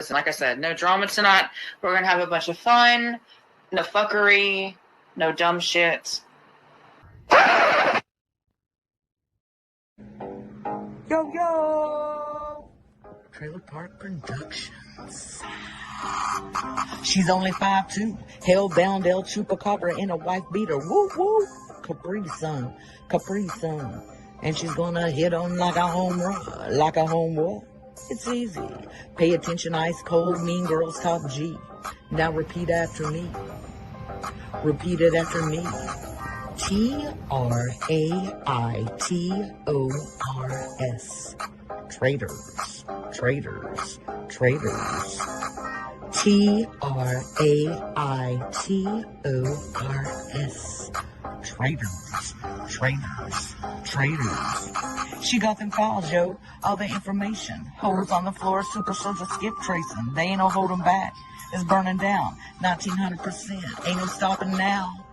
Listen, like I said, no drama tonight. We're going to have a bunch of fun. No fuckery. No dumb shit. Yo! Trailer Park Productions. She's only 5'2", hell-bound El Chupacabra in a wife beater. Woo woo! Capri Sun. And she's gonna hit on like a home run, like a home run. It's easy. Pay attention, ice cold, mean girls, top G. Now repeat after me. Repeat it after me. Traitors. Traitors. Traitors. Traitors. She got them files, yo. All the information. Holes on the floor, super soldier skip tracing. They ain't no holding back. It's burning down. 1900%. Ain't no stopping now.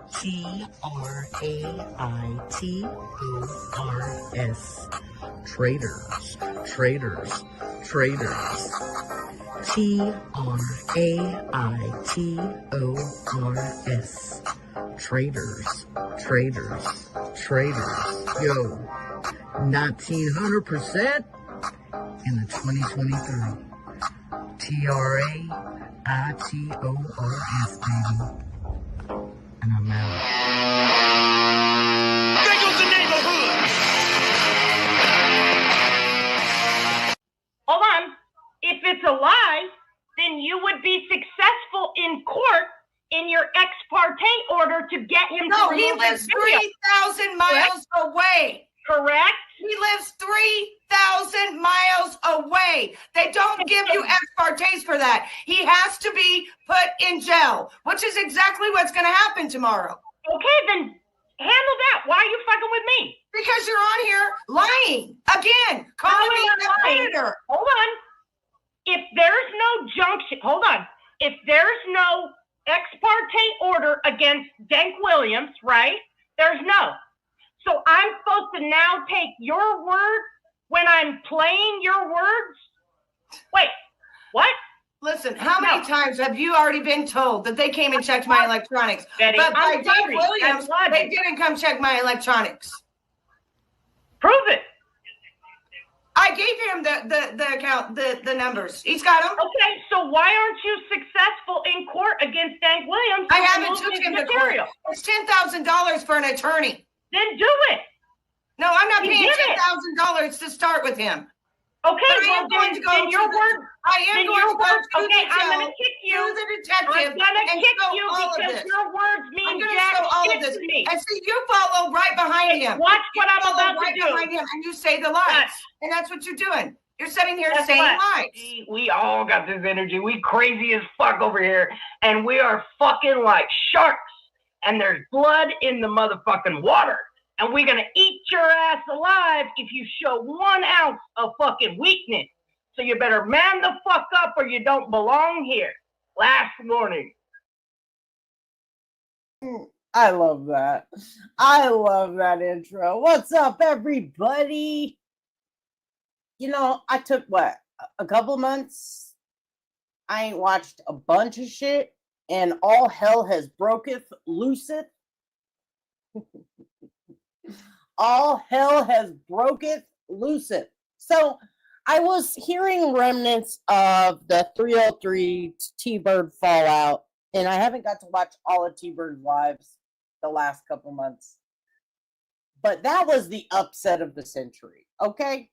Traitors. Traitors. Traitors. Yo, 1900% in the 2023. TRAITORS, baby. And I'm out. There goes the neighborhood. Hold on. If it's a lie, then you would be successful in court in your ex parte order to get him to No, he remove lives the video. 3,000 miles away. Correct? He lives 3,000 miles away. They don't give you ex partes for that. He has to be put in jail, which is exactly what's going to happen tomorrow. Okay, then handle that. Why are you fucking with me? Because you're on here lying again, calling me a predator. Hold on. If there's no junction, hold on. If there's no ex parte order against Dank Williams, right? There's no. So I'm supposed to now take your word when I'm playing your words? Wait, what? Listen, how many times have you already been told that they came and checked my electronics? Betty, but by I'm Dave sorry. Williams, That's they didn't come check my electronics. Prove it. I gave him the account, the numbers. He's got them. Okay, so why aren't you successful in court against Dank Williams? I haven't took him to court. It's $10,000 for an attorney. Then do it. No, I'm not You paying did it. $10,000 to start with him. Okay, But I well, am going to go then to your the- word. I am then going your to go word. to Okay, the I'm jail, going to kick you. to the detective, I'm going to and kick show you all of because this. your words I'm mean going to jack show all of shit this. to me. And see, you follow right behind him. Watch You what I'm follow about right to do. behind him, and you say the lies. Yes. And that's what you're doing. You're sitting here Guess saying what? lies. We all got this energy. We crazy as fuck over here, and we are fucking like sharks. And there's blood in the motherfucking water. And we're gonna eat your ass alive if you show 1 ounce of fucking weakness. So you better man the fuck up or you don't belong here. Last warning. I love that. I love that intro. What's up, everybody? You know, I took a couple months. I ain't watched a bunch of shit, and all hell has broketh looseth. All hell has broketh looseth. So I was hearing remnants of the 303 T-Bird fallout, and I haven't got to watch all of T-Bird's lives the last couple months. But that was the upset of the century, okay?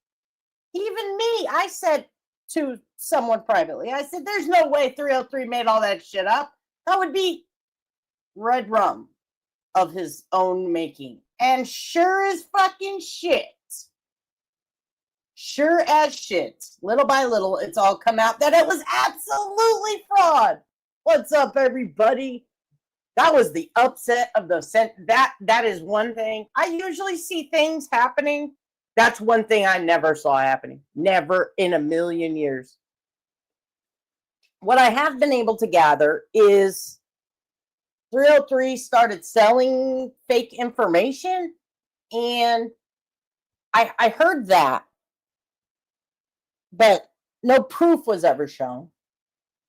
Even me, I said to someone privately, I said, there's no way 303 made all that shit up. That would be red rum of his own making. And sure as fucking shit, sure as shit, little by little, it's all come out that it was absolutely fraud. What's up, everybody? That was the upset of the that is one thing. I usually see things happening. That's one thing I never saw happening. Never in a million years. What I have been able to gather is 303 started selling fake information, and I heard that, but no proof was ever shown.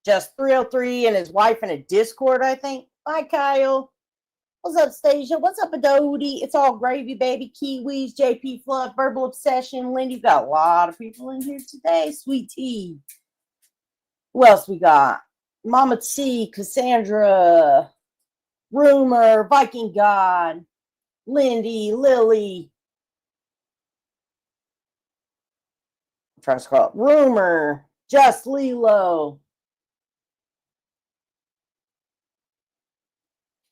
Just 303 and his wife in a Discord, I think. Bye, Kyle. What's up, Stasia? What's up, Adodi? It's all gravy, baby. Kiwis, JP Fluff, Verbal Obsession. Lindy, got a lot of people in here today. Sweet Tea. Who else we got? Mama T, Cassandra, Rumor, Viking God, Lindy, Lily. I'm trying to scroll up. Rumor, Just Lilo,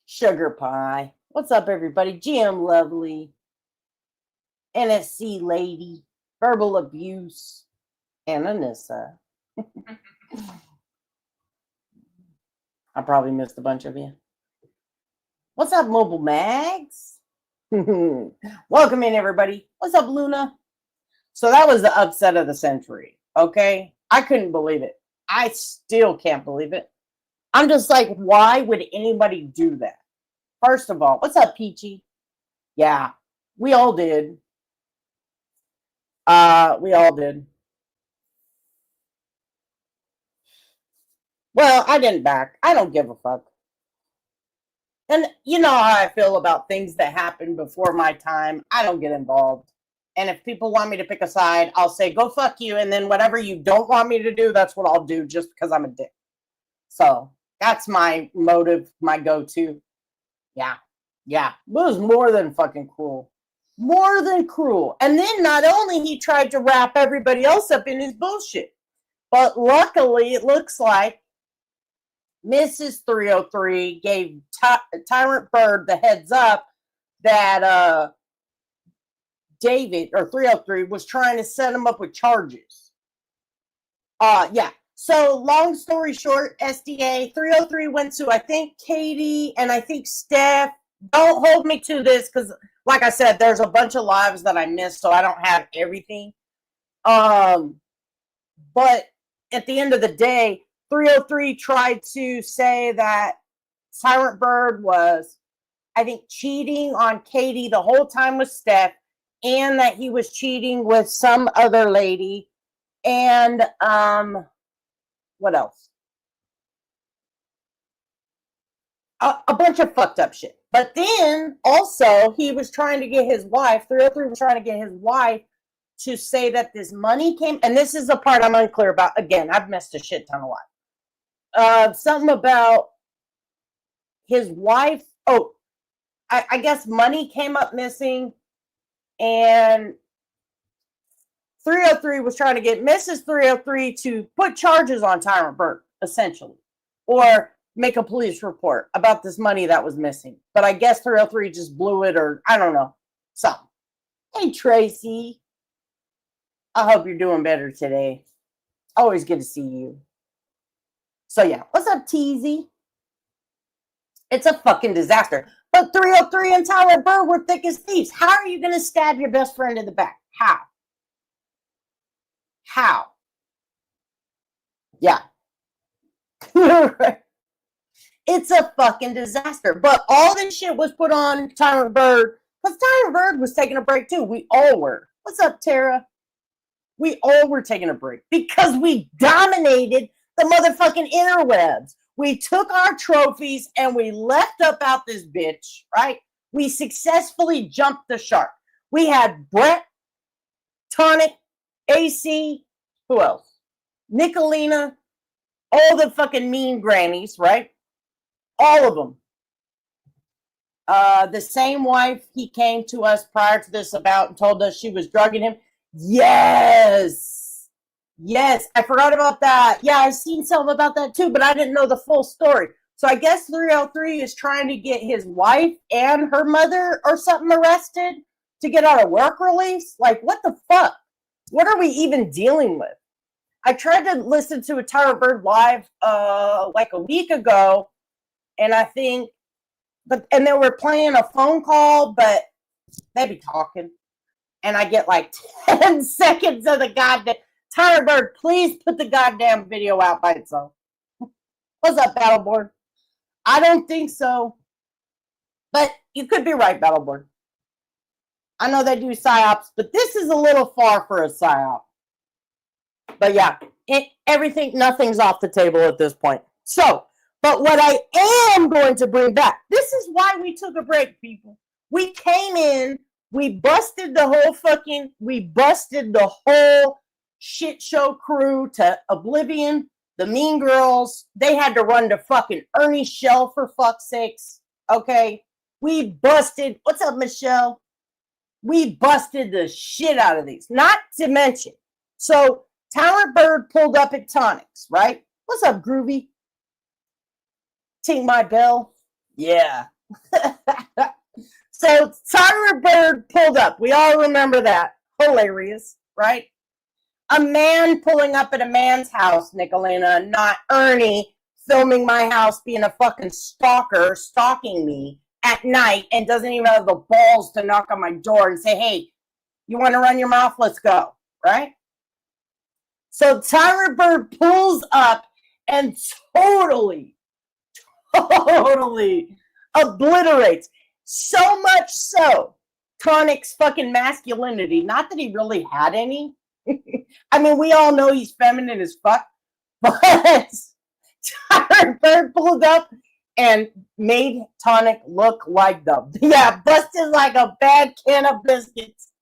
Sugar Pie. What's up, everybody? GM Lovely, NSC Lady, Verbal Abuse, and Anissa. I probably missed a bunch of you. What's up, Mobile Mags? Welcome in, everybody. What's up, Luna? So that was the upset of the century, okay? I couldn't believe it. I still can't believe it. I'm just like, why would anybody do that? First of all, what's up, Peachy? Yeah, we all did. We all did. Well, I didn't back. I don't give a fuck. And you know how I feel about things that happen before my time. I don't get involved. And if people want me to pick a side, I'll say, go fuck you. And then whatever you don't want me to do, that's what I'll do just because I'm a dick. So that's my motive, my go-to. Yeah. It was more than fucking cruel. More than cruel. And then not only he tried to wrap everybody else up in his bullshit, but luckily it looks like Mrs. 303 gave Tyrant Bird the heads up that David, or 303, was trying to set him up with charges. Yeah. So long story short, SDA 303 went to, I think, Katie and I think Steph. Don't hold me to this because, like I said, there's a bunch of lives that I missed, so I don't have everything. But at the end of the day, 303 tried to say that Tyrant Bird was, I think, cheating on Katie the whole time with Steph, and that he was cheating with some other lady, and what else? A bunch of fucked up shit. But then also he was trying to get his wife, 303 was trying to get his wife to say that this money came, and this is the part I'm unclear about. Again, I've missed a shit ton of life. Something about his wife. Oh, I guess money came up missing, and 303 was trying to get Mrs. 303 to put charges on Tyrant Bird, essentially, or make a police report about this money that was missing. But I guess 303 just blew it, or I don't know, something. Hey, Tracy. I hope you're doing better today. Always good to see you. So, yeah. What's up, Teasy? It's a fucking disaster. But 303 and Tyrant Bird were thick as thieves. How are you going to stab your best friend in the back? How? Yeah. It's a fucking disaster. But all this shit was put on Tyrant Bird because Tyrant Bird was taking a break too. We all were. What's up, Tara? We all were taking a break because we dominated the motherfucking interwebs. We took our trophies and we left up out this bitch, right? We successfully jumped the shark. We had Brett, Tonic, AC, who else? Nicolina, all the fucking mean grannies, right? All of them. The same wife he came to us prior to this about and told us she was drugging him. Yes, I forgot about that. Yeah, I've seen something about that too, but I didn't know the full story. So I guess 303 is trying to get his wife and her mother or something arrested to get out a work release. Like, what the fuck? What are we even dealing with? I tried to listen to a Tyrant Bird live like a week ago, and I think, and they were playing a phone call, but they be talking. And I get like 10 seconds of the goddamn. Tyrant Bird, please put the goddamn video out by itself. What's up, Battleborn? I don't think so. But you could be right, Battleborn. I know they do PSYOPs, but this is a little far for a PSYOP. But yeah, Nothing's off the table at this point. So, but what I am going to bring back, this is why we took a break, people. We came in, we busted the whole shit show crew to oblivion. The Mean Girls, they had to run to fucking Ernie Shell for fuck's sakes. Okay, we busted. What's up, Michelle? We busted the shit out of these. Not to mention, so Tyler Bird pulled up at Tonics, right? What's up, Groovy? Ting my bell. Yeah. So Tyler Bird pulled up. We all remember that. Hilarious, right? A man pulling up at a man's house, Nicolina, not Ernie filming my house being a fucking stalker, stalking me at night and doesn't even have the balls to knock on my door and say, hey, you want to run your mouth? Let's go, right? So Tyler Bird pulls up and totally obliterates. So much so, Tonic's fucking masculinity, not that he really had any. I mean, we all know he's feminine as fuck, but Tyler Bird pulled up and made Tonic look like busted like a bad can of biscuits.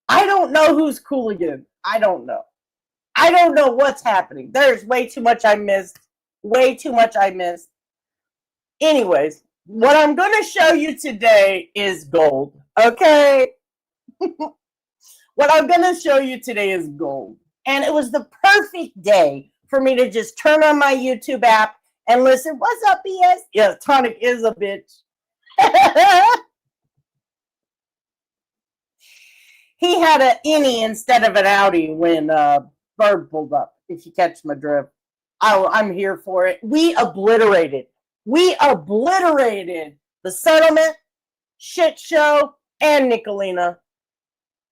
I don't know who's cool again. I don't know what's happening. There's way too much I missed. Anyways, what I'm going to show you today is gold. Okay? What I'm going to show you today is gold. And it was the perfect day for me to just turn on my YouTube app and listen. What's up, BS? Yeah, Tonic is a bitch. He had an innie instead of an outie when Bird pulled up, if you catch my drift. I'm here for it. We obliterated the settlement, shit show, and Nicolina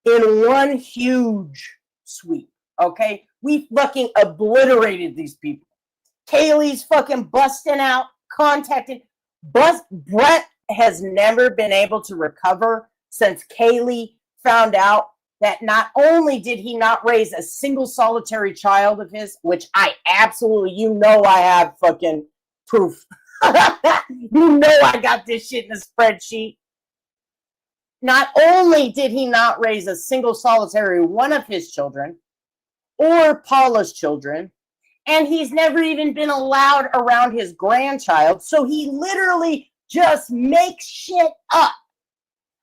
in one huge sweep, okay? We fucking obliterated these people. Kaylee's fucking busting out, contacting. Brett has never been able to recover since Kaylee found out that not only did he not raise a single solitary child of his, which I absolutely, I have fucking proof. I got this shit in a spreadsheet. Not only did he not raise a single solitary one of his children or Paula's children, and he's never even been allowed around his grandchild, so he literally just makes shit up.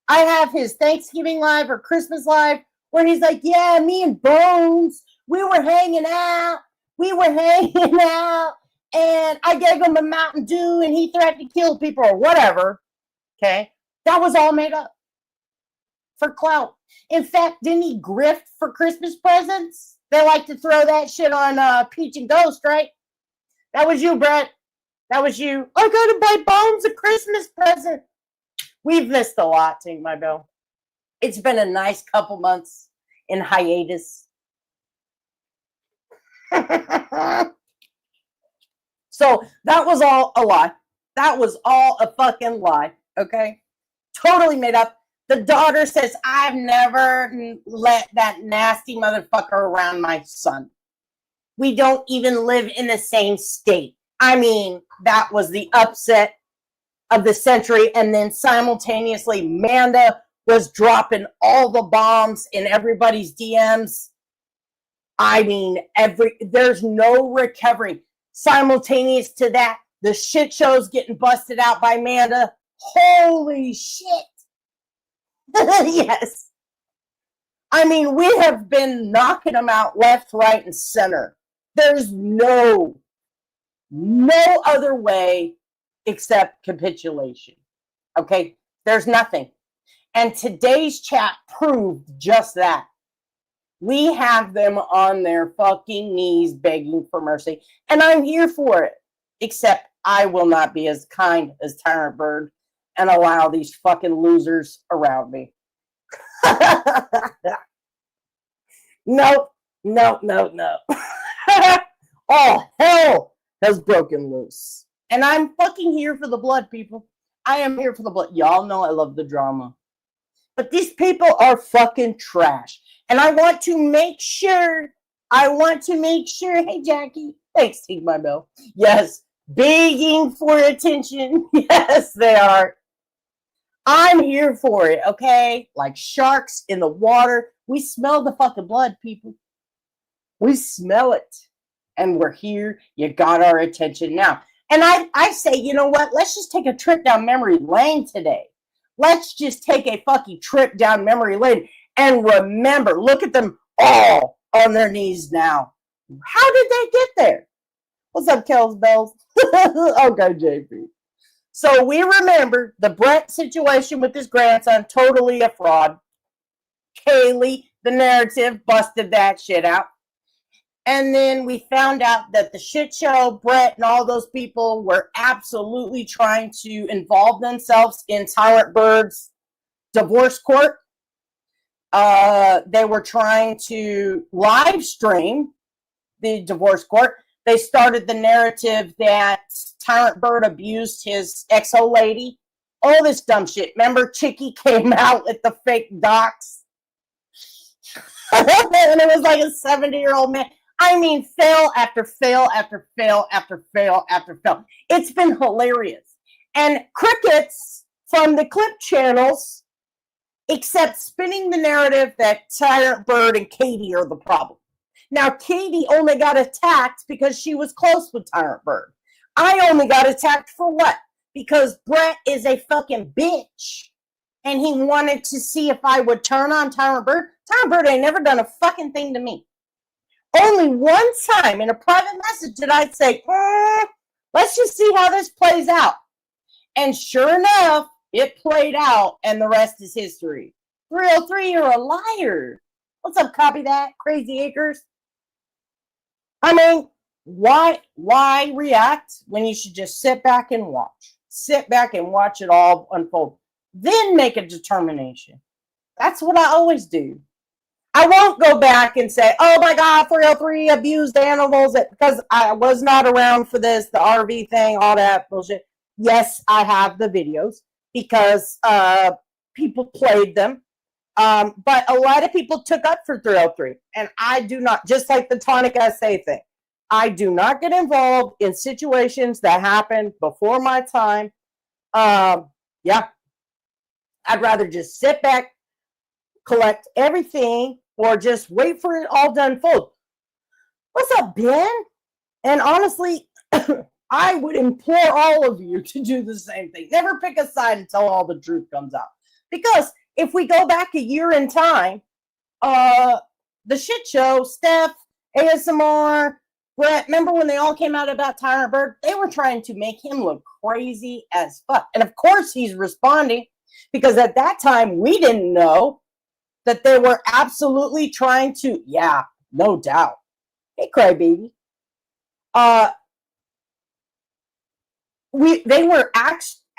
I have his Thanksgiving live or Christmas live where he's like, yeah, me and Bones, we were hanging out, and I gave him a Mountain Dew, and he threatened to kill people or whatever, okay? That was all made up for clout. In fact, didn't he grift for Christmas presents? They like to throw that shit on Peach and Ghost, right? That was you, Brett. That was you. I gotta buy Bones a Christmas present. We've missed a lot, Ting My Bell. It's been a nice couple months in hiatus. So that was all a lie. That was all a fucking lie, okay? Totally made up. The daughter says, I've never let that nasty motherfucker around my son. We don't even live in the same state. I mean, that was the upset of the century. And then simultaneously, Manda was dropping all the bombs in everybody's DMs. I mean, there's no recovery. Simultaneous to that, the shit show's getting busted out by Manda. Holy shit. Yes. I mean, we have been knocking them out left, right, and center. There's no other way except capitulation. Okay? There's nothing. And today's chat proved just that. We have them on their fucking knees begging for mercy. And I'm here for it. Except I will not be as kind as Tyrant Bird and allow these fucking losers around me. Nope. All hell has broken loose. And I'm fucking here for the blood, people. I am here for the blood. Y'all know I love the drama. But these people are fucking trash. And I want to make sure, hey, Jackie, thanks, Take My Bill. Yes, begging for attention. Yes, they are. I'm here for it, okay? Like sharks in the water. We smell the fucking blood, people. We smell it. And we're here. You got our attention now. And I say, you know what? Let's just take a trip down memory lane today. Let's just take a fucking trip down memory lane and remember, look at them all on their knees now. How did they get there? What's up, Kels Bells? Okay, JP. So we remember the Brett situation with his grandson, totally a fraud. Kaylee, the narrative, busted that shit out. And then we found out that the shit show, Brett and all those people were absolutely trying to involve themselves in Tyrant Bird's divorce court. They were trying to live stream the divorce court. They started the narrative that Tyrant Bird abused his ex-old lady. All this dumb shit. Remember Chicky came out with the fake docs? And it was like a 70-year-old man. I mean, fail after fail after fail after fail after fail. It's been hilarious. And crickets from the clip channels except spinning the narrative that Tyrant Bird and Katie are the problem. Now, Katie only got attacked because she was close with Tyrant Bird. I only got attacked for what? Because Brett is a fucking bitch. And he wanted to see if I would turn on Tyrant Bird. Tyrant Bird ain't never done a fucking thing to me. Only one time in a private message did I say, let's just see how this plays out. And sure enough, it played out, and the rest is history. 303, you're a liar. What's up, copy that? Crazy Acres. I mean, why react when you should just sit back and watch? Sit back and watch it all unfold. Then make a determination. That's what I always do. I won't go back and say, oh my God, 303 abused animals, because I was not around for this, the RV thing, all that bullshit. Yes, I have the videos because people played them. But a lot of people took up for 303. And I do not, just like the Tonic SA thing, I do not get involved in situations that happened before my time. Yeah. I'd rather just sit back, collect everything, or just wait for it all to unfold. What's up, Ben? And honestly, I would implore all of you to do the same thing. Never pick a side until all the truth comes out. Because if we go back a year in time, the shit show, Steph, ASMR, Brett, remember when they all came out about Tyrant Bird? They were trying to make him look crazy as fuck. And of course he's responding, because at that time we didn't know that they were absolutely trying to, yeah, no doubt. Hey, crybaby. They were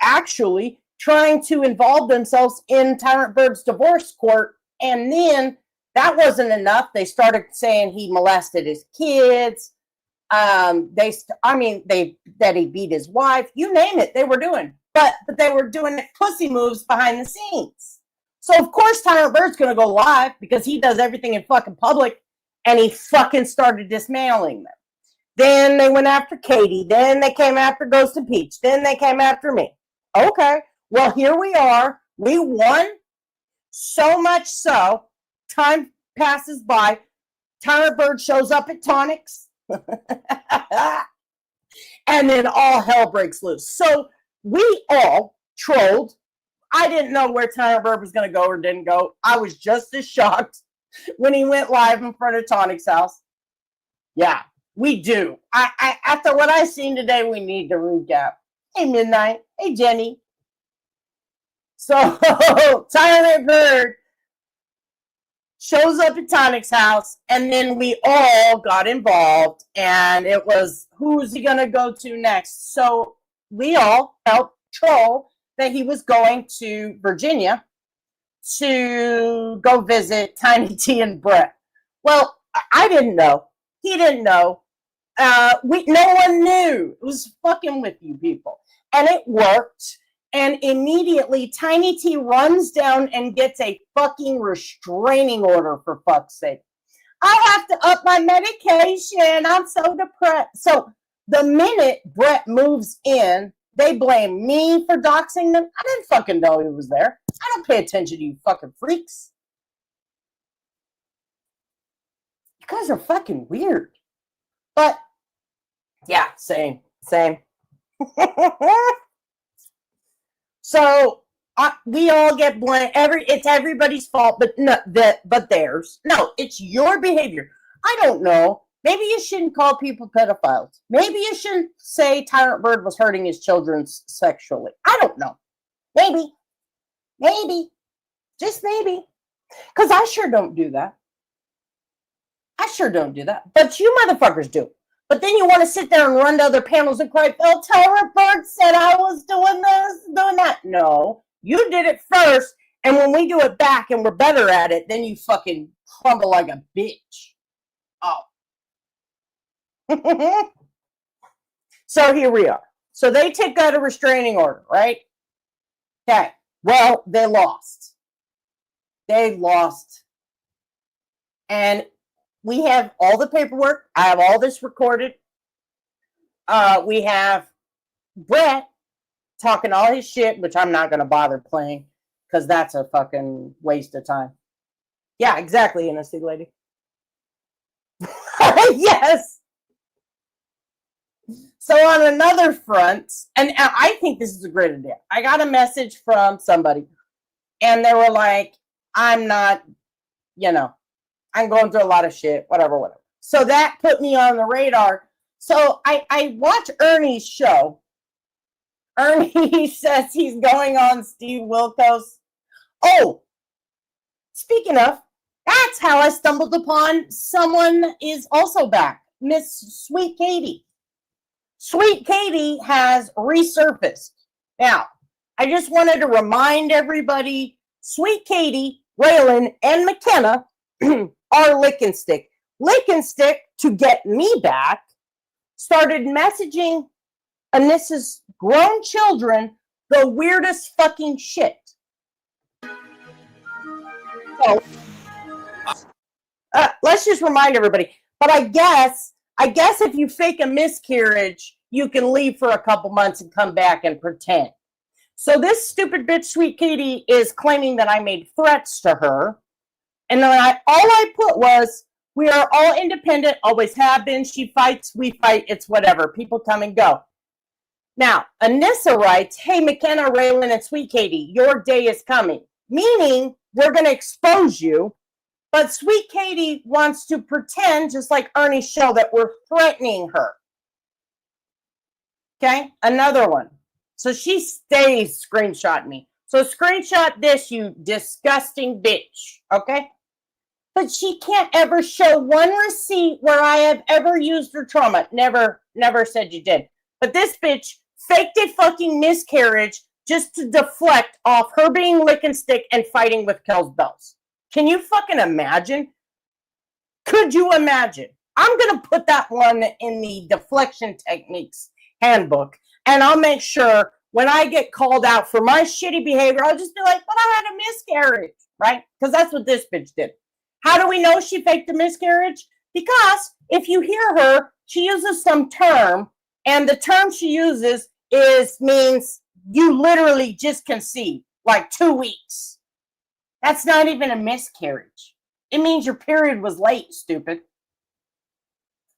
actually trying to involve themselves in Tyrant Bird's divorce court, and then that wasn't enough. They started saying he molested his kids. That he beat his wife. You name it, they were doing. But they were doing pussy moves behind the scenes. So of course Tyrant Bird's gonna go live because he does everything in fucking public, and he fucking started dismantling them. Then they went after Katie. Then they came after Ghost and Peach. Then they came after me. Okay, well here we are. We won. So much so, time passes by. Tyrant Bird shows up at Tonics. And then all hell breaks loose. So we all trolled. I didn't know where Tyrant Bird was going to go or didn't go. I was just as shocked when he went live in front of Tonic's house. Yeah, we do. After what I seen today, we need to recap. Hey, Midnight. Hey, Jenny. So Tyrant Bird shows up at Tonic's house, and then we all got involved, and it was, who's he going to go to next? So we all helped troll that he was going to Virginia to go visit Tiny T and Brett. Well, I didn't know. He didn't know. No one knew. It was fucking with you people. And it worked. And immediately, Tiny T runs down and gets a fucking restraining order, for fuck's sake. I have to up my medication. I'm so depressed. So the minute Brett moves in, they blame me for doxing them. I didn't fucking know he was there. I don't pay attention to you fucking freaks. You guys are fucking weird. But, yeah, same. So we all get blamed. It's everybody's fault, but theirs. No, it's your behavior. I don't know. Maybe you shouldn't call people pedophiles. Maybe you shouldn't say Tyrant Bird was hurting his children sexually. I don't know. Maybe, just maybe, because I sure don't do that. But you motherfuckers do. But then you want to sit there and run to other panels and cry, oh, Tyrant Bird said I was doing this, doing that. No, you did it first. And when we do it back and we're better at it, then you fucking crumble like a bitch. Oh. So here we are. So they took out a restraining order, right? Okay. Well, they lost. And we have all the paperwork. I have all this recorded. We have Brett talking all his shit, which I'm not going to bother playing because that's a fucking waste of time. Yeah, exactly, NSC lady. Yes. So on another front, and I think this is a great idea. I got a message from somebody, and they were like, I'm not, I'm going through a lot of shit, whatever. So that put me on the radar. So I watch Ernie's show. Ernie says he's going on Steve Wilkos. Oh, speaking of, that's how I stumbled upon someone is also back, Miss Sweet Katie. Sweet Katie has resurfaced. Now, I just wanted to remind everybody, Sweet Katie, Raylan, and McKenna are Lick and Stick. Lick and Stick, to get me back, started messaging Anissa's grown children the weirdest fucking shit. So, let's just remind everybody. But I guess if you fake a miscarriage, you can leave for a couple months and come back and pretend. So this stupid bitch, Sweet Katie, is claiming that I made threats to her. And then all I put was, we are all independent, always have been. She fights, we fight, it's whatever. People come and go. Now, Anissa writes, hey, McKenna, Raylan, and Sweet Katie, your day is coming. Meaning, we're going to expose you. But Sweet Katie wants to pretend, just like Ernie's show, that we're threatening her. Okay? Another one. So she stays screenshotting me. So screenshot this, you disgusting bitch. Okay? But she can't ever show one receipt where I have ever used her trauma. Never said you did. But this bitch faked a fucking miscarriage just to deflect off her being Lick and Stick and fighting with Kells Bells. Can you fucking imagine? Could you imagine? I'm going to put that one in the deflection techniques handbook. And I'll make sure when I get called out for my shitty behavior, I'll just be like, but I had a miscarriage, right? Because that's what this bitch did. How do we know she faked a miscarriage? Because if you hear her, she uses some term, and the term she uses means you literally just conceived, like 2 weeks. That's not even a miscarriage. It means your period was late, stupid.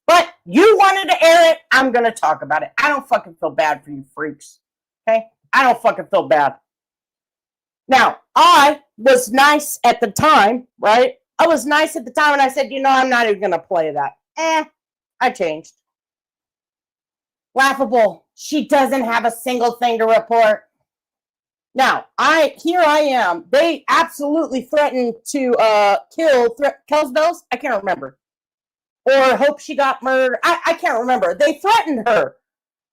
But you wanted to air it, I'm going to talk about it. I don't fucking feel bad for you freaks. Okay? I don't fucking feel bad. Now, I was nice at the time, right? I was nice at the time, and I said, I'm not even going to play that. I changed. Laughable. She doesn't have a single thing to report. Now, here I am. They absolutely threatened to kill Kells Bells. I can't remember. Or hope she got murdered. I can't remember. They threatened her.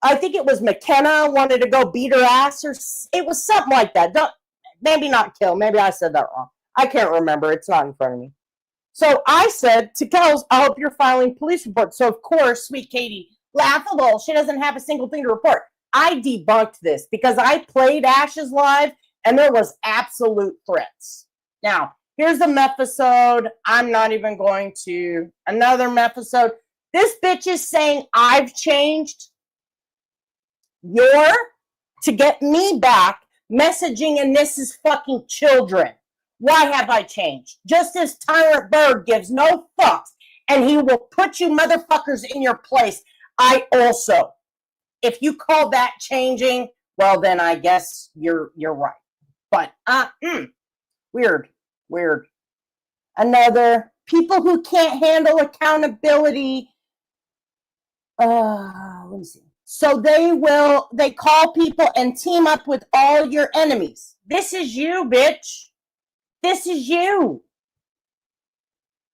I think it was McKenna wanted to go beat her ass, or it was something like that. Maybe not kill. Maybe I said that wrong. I can't remember. It's not in front of me. So I said to Kells, I hope you're filing police reports. So, of course, Sweet Katie, laughable. She doesn't have a single thing to report. I debunked this because I played Ashes live and there was absolute threats. Now, here's a method. I'm not even going to. Another method. This bitch is saying I've changed. You're to get me back messaging Anissa's fucking children. Why have I changed? Just as Tyrant Bird gives no fucks and he will put you motherfuckers in your place. I also, if you call that changing, well then I guess you're right. But weird. Another people who can't handle accountability. Let me see. So they call people and team up with all your enemies. This is you, bitch. This is you.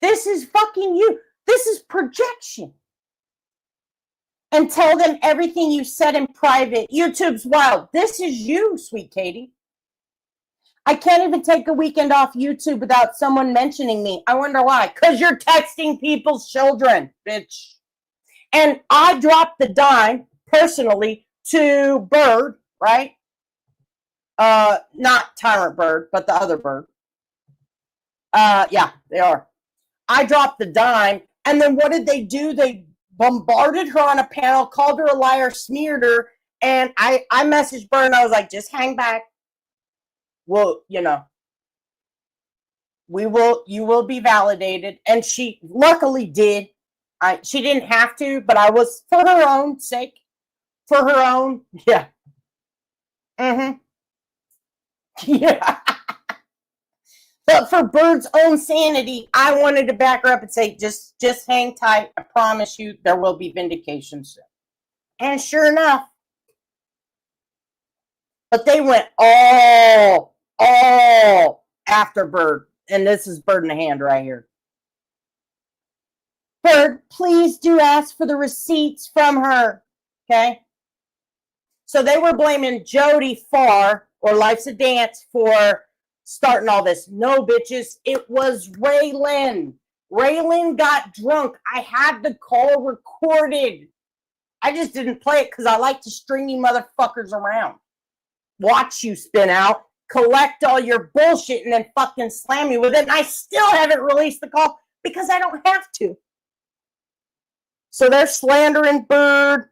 This is fucking you. This is projection. And tell them everything you said in private. YouTube's wild. This is you, sweet Katie. I can't even take a weekend off YouTube without someone mentioning me. I wonder why. Because you're texting people's children, bitch. And I dropped the dime personally to Bird, right? Not Tyrant Bird, but the other Bird. Yeah, they are. I dropped the dime, and then what did they do? They bombarded her on a panel, called her a liar, smeared her, and I messaged Bird, and I was like, just hang back. Well, you will be validated. And she luckily did. She didn't have to, but I was, for her own sake, yeah. Yeah. But for Bird's own sanity, I wanted to back her up and say, just hang tight. I promise you there will be vindication soon. And sure enough, but they went all after Bird. And this is Bird in the hand right here. Bird, please do ask for the receipts from her. Okay? So they were blaming Jody Farr or Life's a Dance for starting all this. No, bitches. It was Raylan. Raylan got drunk. I had the call recorded. I just didn't play it because I like to string you motherfuckers around. Watch you spin out, collect all your bullshit, and then fucking slam you with it. And I still haven't released the call because I don't have to. So they're slandering Bird.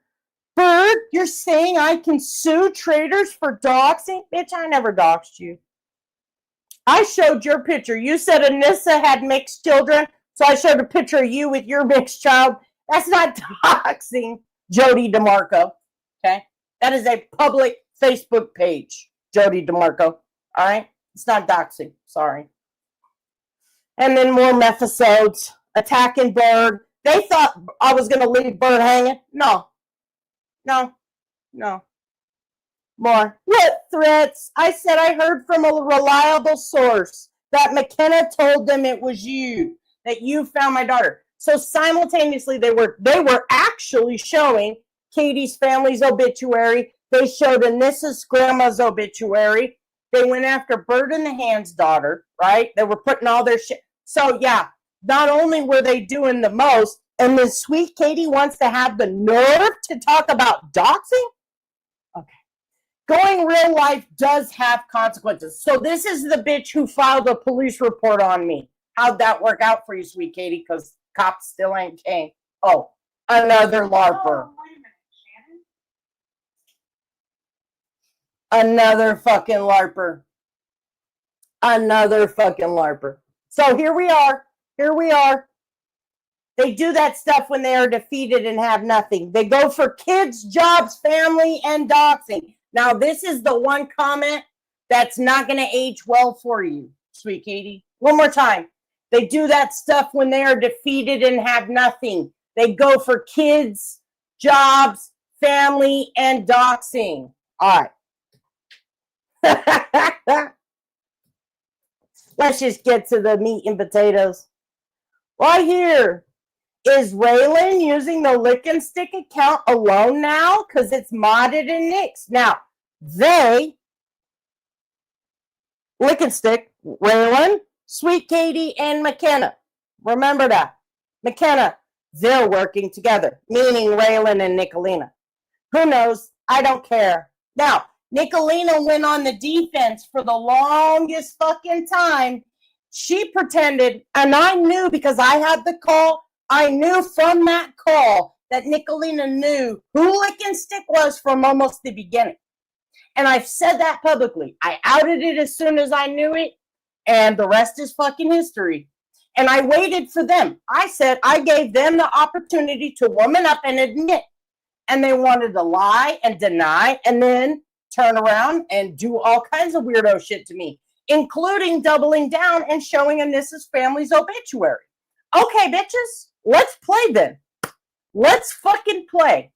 Bird, you're saying I can sue traders for doxing? Bitch, I never doxed you. I showed your picture. You said Anissa had mixed children, so I showed a picture of you with your mixed child. That's not doxing, Jody DeMarco. Okay? That is a public Facebook page, Jody DeMarco. All right? It's not doxing. Sorry. And then more methosodes. Attacking Bird. They thought I was going to leave Bird hanging. No. More. What threats? I said I heard from a reliable source that McKenna told them it was you, that you found my daughter. So simultaneously, they were actually showing Katie's family's obituary. They showed Anissa's grandma's obituary. They went after Bird in the Hand's daughter, right? They were putting all their shit. So yeah, not only were they doing the most, and then sweet Katie wants to have the nerve to talk about doxing? Okay. Going real life does have consequences. So this is the bitch who filed a police report on me. How'd that work out for you, sweet Katie? Because cops still ain't came. Oh, another LARPer. Another fucking LARPer. So here we are. They do that stuff when they are defeated and have nothing. They go for kids, jobs, family, and doxing. Now, this is the one comment that's not going to age well for you, sweet Katie. One more time. They do that stuff when they are defeated and have nothing. They go for kids, jobs, family, and doxing. All right. Let's just get to the meat and potatoes. Right here. Is Raylan using the Lick and Stick account alone now? Because it's modded and nixed. Now, they, Lick and Stick, Raylan, Sweet Katie, and McKenna. Remember that. McKenna, they're working together, meaning Raylan and Nicolina. Who knows? I don't care. Now, Nicolina went on the defense for the longest fucking time. She pretended, and I knew because I had the call, I knew from that call that Nicolina knew who Lick and Stick was from almost the beginning. And I've said that publicly. I outed it as soon as I knew it, and the rest is fucking history. And I waited for them. I said I gave them the opportunity to woman up and admit. And they wanted to lie and deny and then turn around and do all kinds of weirdo shit to me, including doubling down and showing Anissa's family's obituary. Okay, bitches, let's play then. Let's fucking play.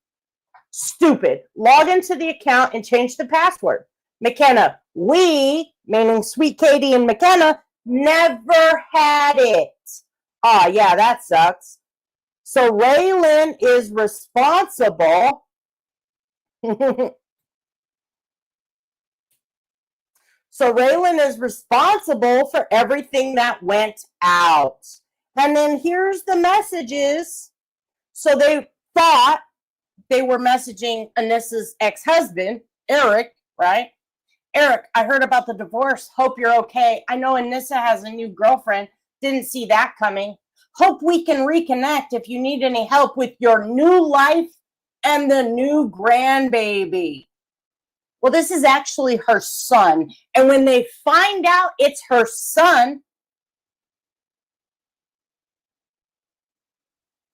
Stupid. Log into the account and change the password. McKenna, we, meaning Sweet Katie and McKenna, never had it. Oh, yeah, that sucks. So Raylan is responsible. So Raylan is responsible for everything that went out. And then here's the messages. So they thought they were messaging Anissa's ex-husband, Eric, right? Eric, I heard about the divorce. Hope you're okay. I know Anissa has a new girlfriend. Didn't see that coming. Hope we can reconnect if you need any help with your new life and the new grandbaby. Well, this is actually her son. And when they find out it's her son,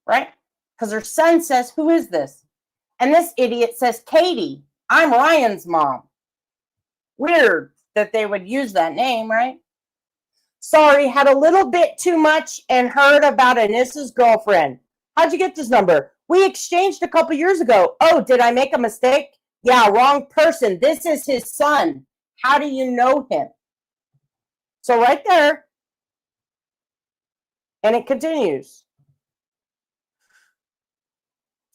right? Because her son says, who is this? And this idiot says, Katie, I'm Ryan's mom. Weird that they would use that name, right? Sorry, had a little bit too much and heard about Anissa's girlfriend. How'd you get this number? We exchanged a couple years ago. Oh, did I make a mistake? Yeah, wrong person. This is his son. How do you know him? So right there. And it continues.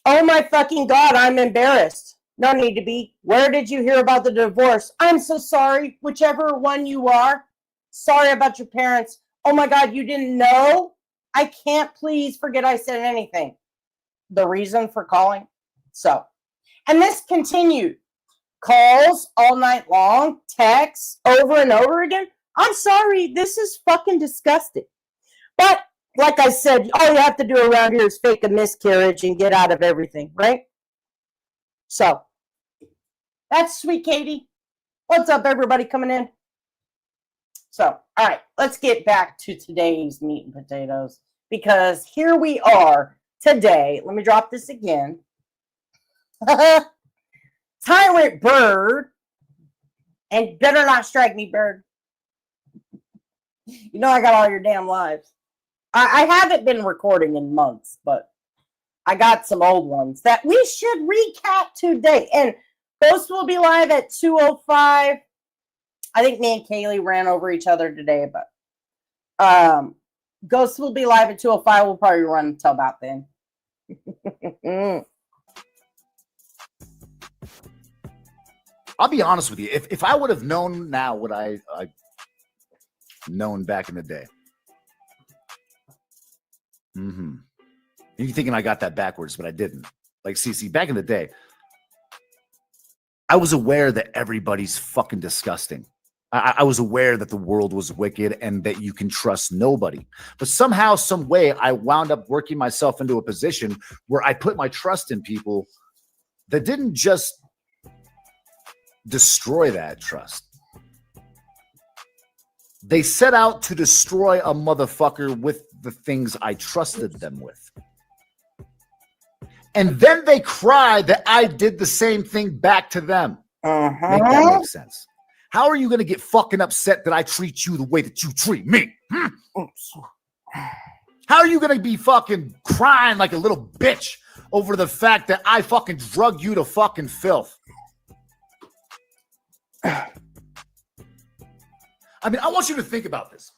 Oh my fucking God, I'm embarrassed. No need to be. Where did you hear about the divorce? I'm so sorry. Whichever one you are. Sorry about your parents. Oh my God, you didn't know? I can't please forget I said anything. The reason for calling. So, and this continued. Calls all night long, texts over and over again. I'm sorry, this is fucking disgusting. But like I said, all you have to do around here is fake a miscarriage and get out of everything, right? So, that's Sweet Katie. What's up, everybody coming in? So, all right, let's get back to today's meat and potatoes. Because here we are today. Let me drop this again. Tyrant Bird. And better not strike me, Bird. You know I got all your damn lives. I haven't been recording in months, but I got some old ones that we should recap today. And Ghost will be live at 2:05. I think me and Kaylee ran over each other today, but Ghost will be live at 2:05. We'll probably run until about then. I'll be honest with you. If I would have known now what I known back in the day. You're thinking I got that backwards, but I didn't. Like, see, back in the day, I was aware that everybody's fucking disgusting. I was aware that the world was wicked and that you can trust nobody. But somehow, some way, I wound up working myself into a position where I put my trust in people that didn't just destroy that trust. They set out to destroy a motherfucker with the things I trusted them with. And then they cry that I did the same thing back to them. Make that make sense. How are you going to get fucking upset that I treat you the way that you treat me? How are you going to be fucking crying like a little bitch over the fact that I fucking drug you to fucking filth? I mean, I want you to think about this.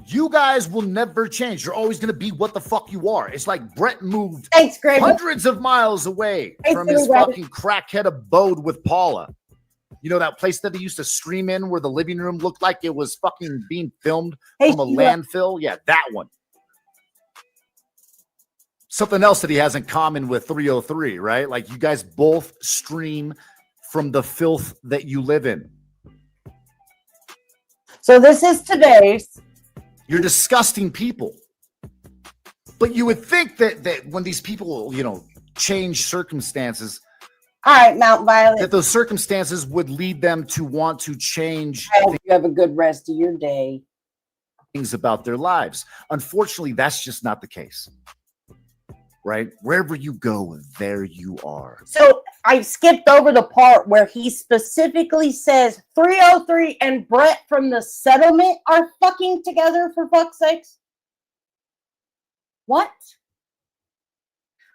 You guys will never change. You're always going to be what the fuck you are. It's like Brett moved hundreds of miles away from his fucking crackhead abode with Paula. You know that place that they used to stream in where the living room looked like it was fucking being filmed from a landfill? Yeah, that one. something else that he has in common with 303, right? Like you guys both stream from the filth that you live in. So this is today's. You're disgusting people. But you would think that when these people, change circumstances, all right, Mount Violet, that those circumstances would lead them to want to change. I hope you have a good rest of your day. Things about their lives. Unfortunately, that's just not the case. Right? Wherever you go, there you are. So I skipped over the part where he specifically says 303 and Brett from the settlement are fucking together, for fuck's sakes. What?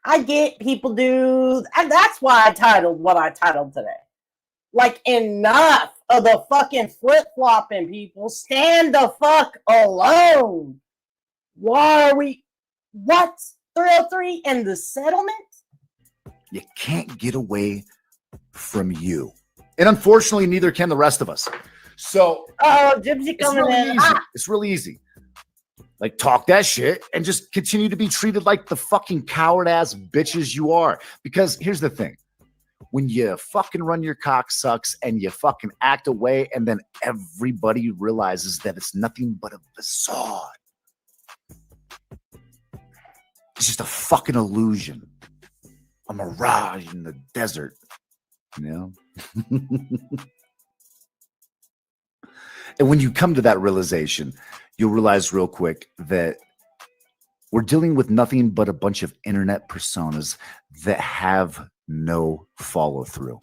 I get people do, and that's why I titled what I titled today. Like, enough of the fucking flip-flopping, people. Stand the fuck alone. Why are we, what? 303 and the settlement? You can't get away from you. And unfortunately, neither can the rest of us. So, Gypsy coming in. It's really easy. Like, talk that shit and just continue to be treated like the fucking coward-ass bitches you are. Because here's the thing. When you fucking run your cock sucks and you fucking act away and then everybody realizes that it's nothing but a facade. It's just a fucking illusion. A mirage in the desert. And when you come to that realization, you'll realize real quick that we're dealing with nothing but a bunch of internet personas that have no follow through,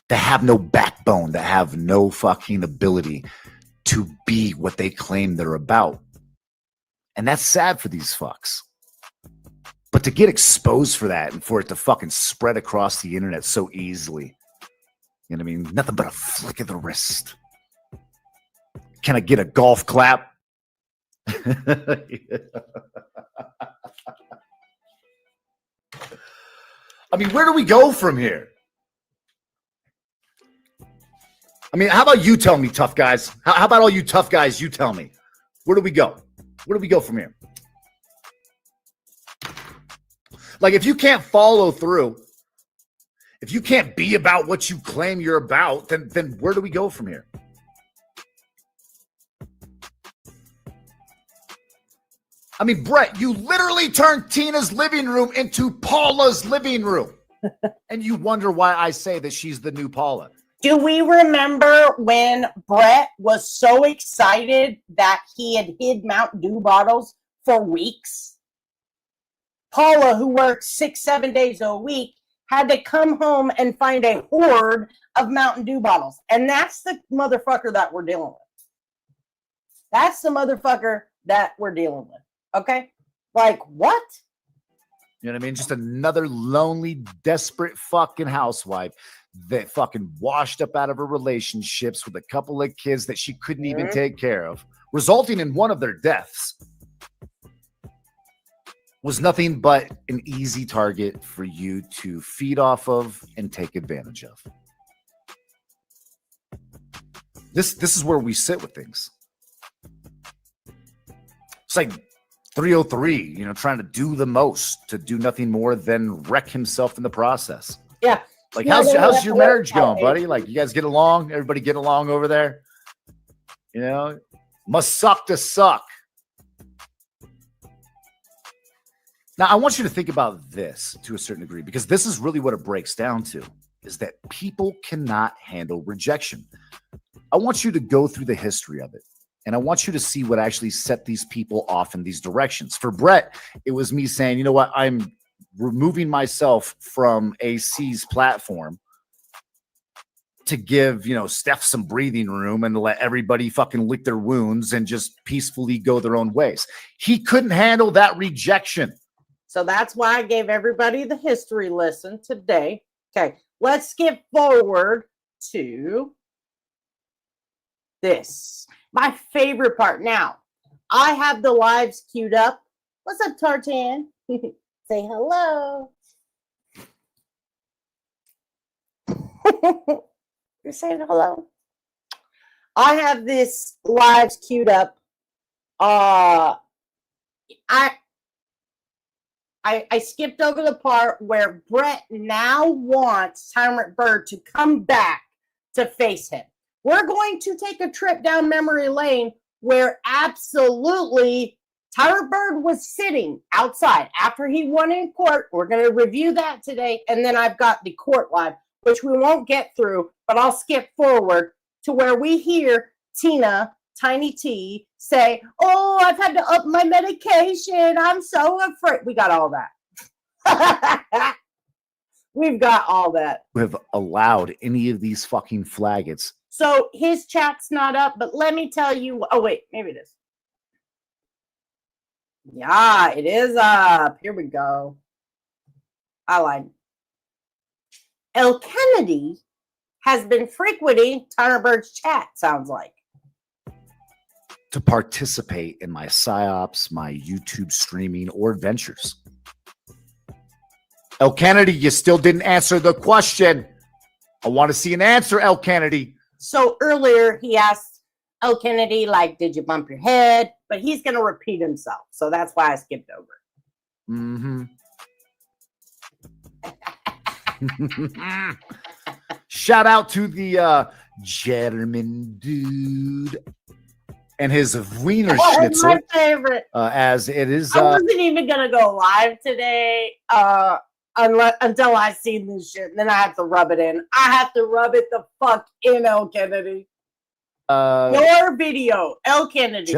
that have no backbone, that have no fucking ability to be what they claim they're about. And that's sad for these fucks. But to get exposed for that and for it to fucking spread across the internet so easily, you know what I mean? Nothing but a flick of the wrist. Can I get a golf clap? I mean, where do we go from here? I mean, how about you tell me, tough guys? How about all you tough guys? You tell me. Where do we go? Where do we go from here? Like, if you can't follow through, if you can't be about what you claim you're about, then where do we go from here? I mean, Brett, you literally turned Tina's living room into Paula's living room. And you wonder why I say that she's the new Paula. Do we remember when Brett was so excited that he had hid Mountain Dew bottles for weeks? Paula, who works 6-7 days a week, had to come home and find a hoard of Mountain Dew bottles. And that's the motherfucker that we're dealing with. That's the motherfucker that we're dealing with. Okay? Like, what? You know what I mean? Just another lonely, desperate fucking housewife that fucking washed up out of her relationships with a couple of kids that she couldn't even take care of, resulting in one of their deaths. Was nothing but an easy target for you to feed off of and take advantage of. This is where we sit with things. It's like 303, trying to do the most, to do nothing more than wreck himself in the process. Yeah. Like, how's your marriage going, buddy? Like, you guys get along? Everybody get along over there? Must suck to suck. Now, I want you to think about this to a certain degree, because this is really what it breaks down to, is that people cannot handle rejection. I want you to go through the history of it. And I want you to see what actually set these people off in these directions. For Brett, it was me saying, you know what? I'm removing myself from AC's platform to give, Steph some breathing room and to let everybody fucking lick their wounds and just peacefully go their own ways. He couldn't handle that rejection. So that's why I gave everybody the history lesson today. Okay, let's skip forward to this. My favorite part. Now, I have the lives queued up. What's up, Tartan? Say hello. You're saying hello? I have this lives queued up. I skipped over the part where Brett now wants Tyrant Bird to come back to face him. We're going to take a trip down memory lane where absolutely Tyrant Bird was sitting outside after he won in court. We're going to review that today. And then I've got the court live, which we won't get through, but I'll skip forward to where we hear Tina, Tiny T, say, oh, I've had to up my medication. I'm so afraid. We got all that. We've got all that. We have allowed any of these fucking faggots. So his chat's not up, but let me tell you. Oh, wait, maybe it is. Yeah, it is up. Here we go. I lied. El Kennedy has been frequenting Tyrant Bird's chat, sounds like. To participate in my psyops, my YouTube streaming, or adventures. El Kennedy, you still didn't answer the question. I want to see an answer, El Kennedy. So earlier he asked El Kennedy, like, did you bump your head? But he's going to repeat himself. So that's why I skipped over. Mm-hmm. Shout out to the German dude and his Wiener Schnitzel. My favorite. As it is. I wasn't even going to go live today until I seen this shit. And then I have to rub it in. I have to rub it the fuck in, El Kennedy. Your video, El Kennedy.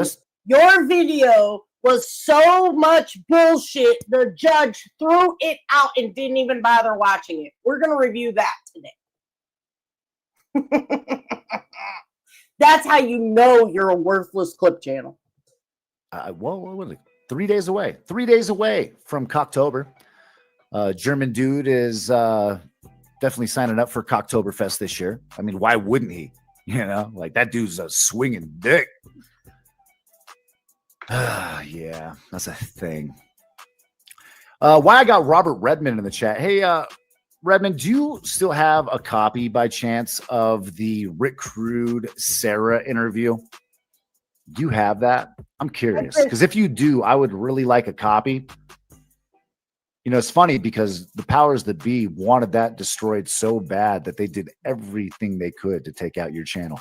Your video was so much bullshit, the judge threw it out and didn't even bother watching it. We're going to review that today. That's how you know you're a worthless clip channel. What was it? 3 days away. 3 days away from Cocktober. German dude is definitely signing up for Cocktoberfest this year. I mean, why wouldn't he? You know, like that dude's a swinging dick. Yeah, that's a thing. Why I got Robert Redmond in the chat. Hey, Redmond, do you still have a copy by chance of the Rick Crude Sarah interview? Do you have that? I'm curious because if you do, I would really like a copy. You know, it's funny because the powers that be wanted that destroyed so bad that they did everything they could to take out your channel.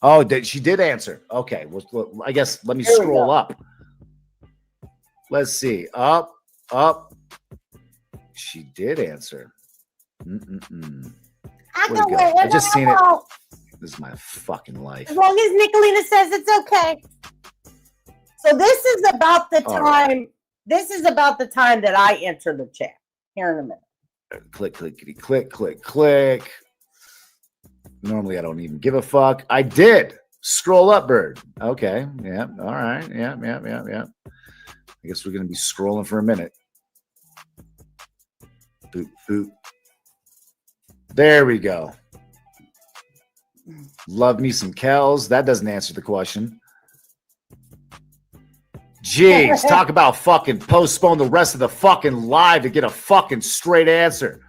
Oh, she did answer. Okay. Well, I guess let me scroll up. Let's see. Up. She did answer. I just seen it. This is my fucking life. As long as Nicolina says it's okay. So this is about the time. Right. This is about the time that I enter the chat. Here in a minute. Click. Normally, I don't even give a fuck. I did. Scroll up, Bird. Okay. Yeah. All right. Yeah. I guess we're going to be scrolling for a minute. Boop. There we go. Love me some Kells. That doesn't answer the question. Jeez, talk about fucking postpone the rest of the fucking live to get a fucking straight answer.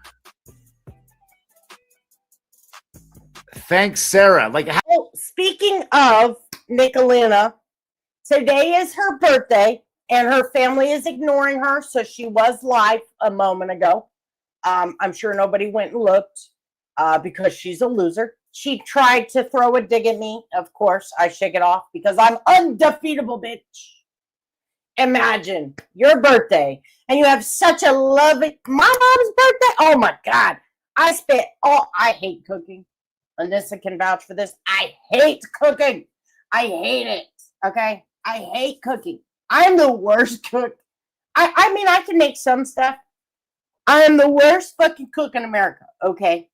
Thanks, Sarah. Speaking of Nicolina, today is her birthday, and her family is ignoring her, so she was live a moment ago. I'm sure nobody went and looked because she's a loser. She tried to throw a dig at me. Of course, I shake it off because I'm undefeatable, bitch. Imagine your birthday, and you have such a loving... My mom's birthday? Oh, my God. I hate cooking. Anissa can vouch for this. I hate cooking. I hate it. Okay? I hate cooking. I'm the worst cook. I mean, I can make some stuff. I am the worst fucking cook in America. Okay?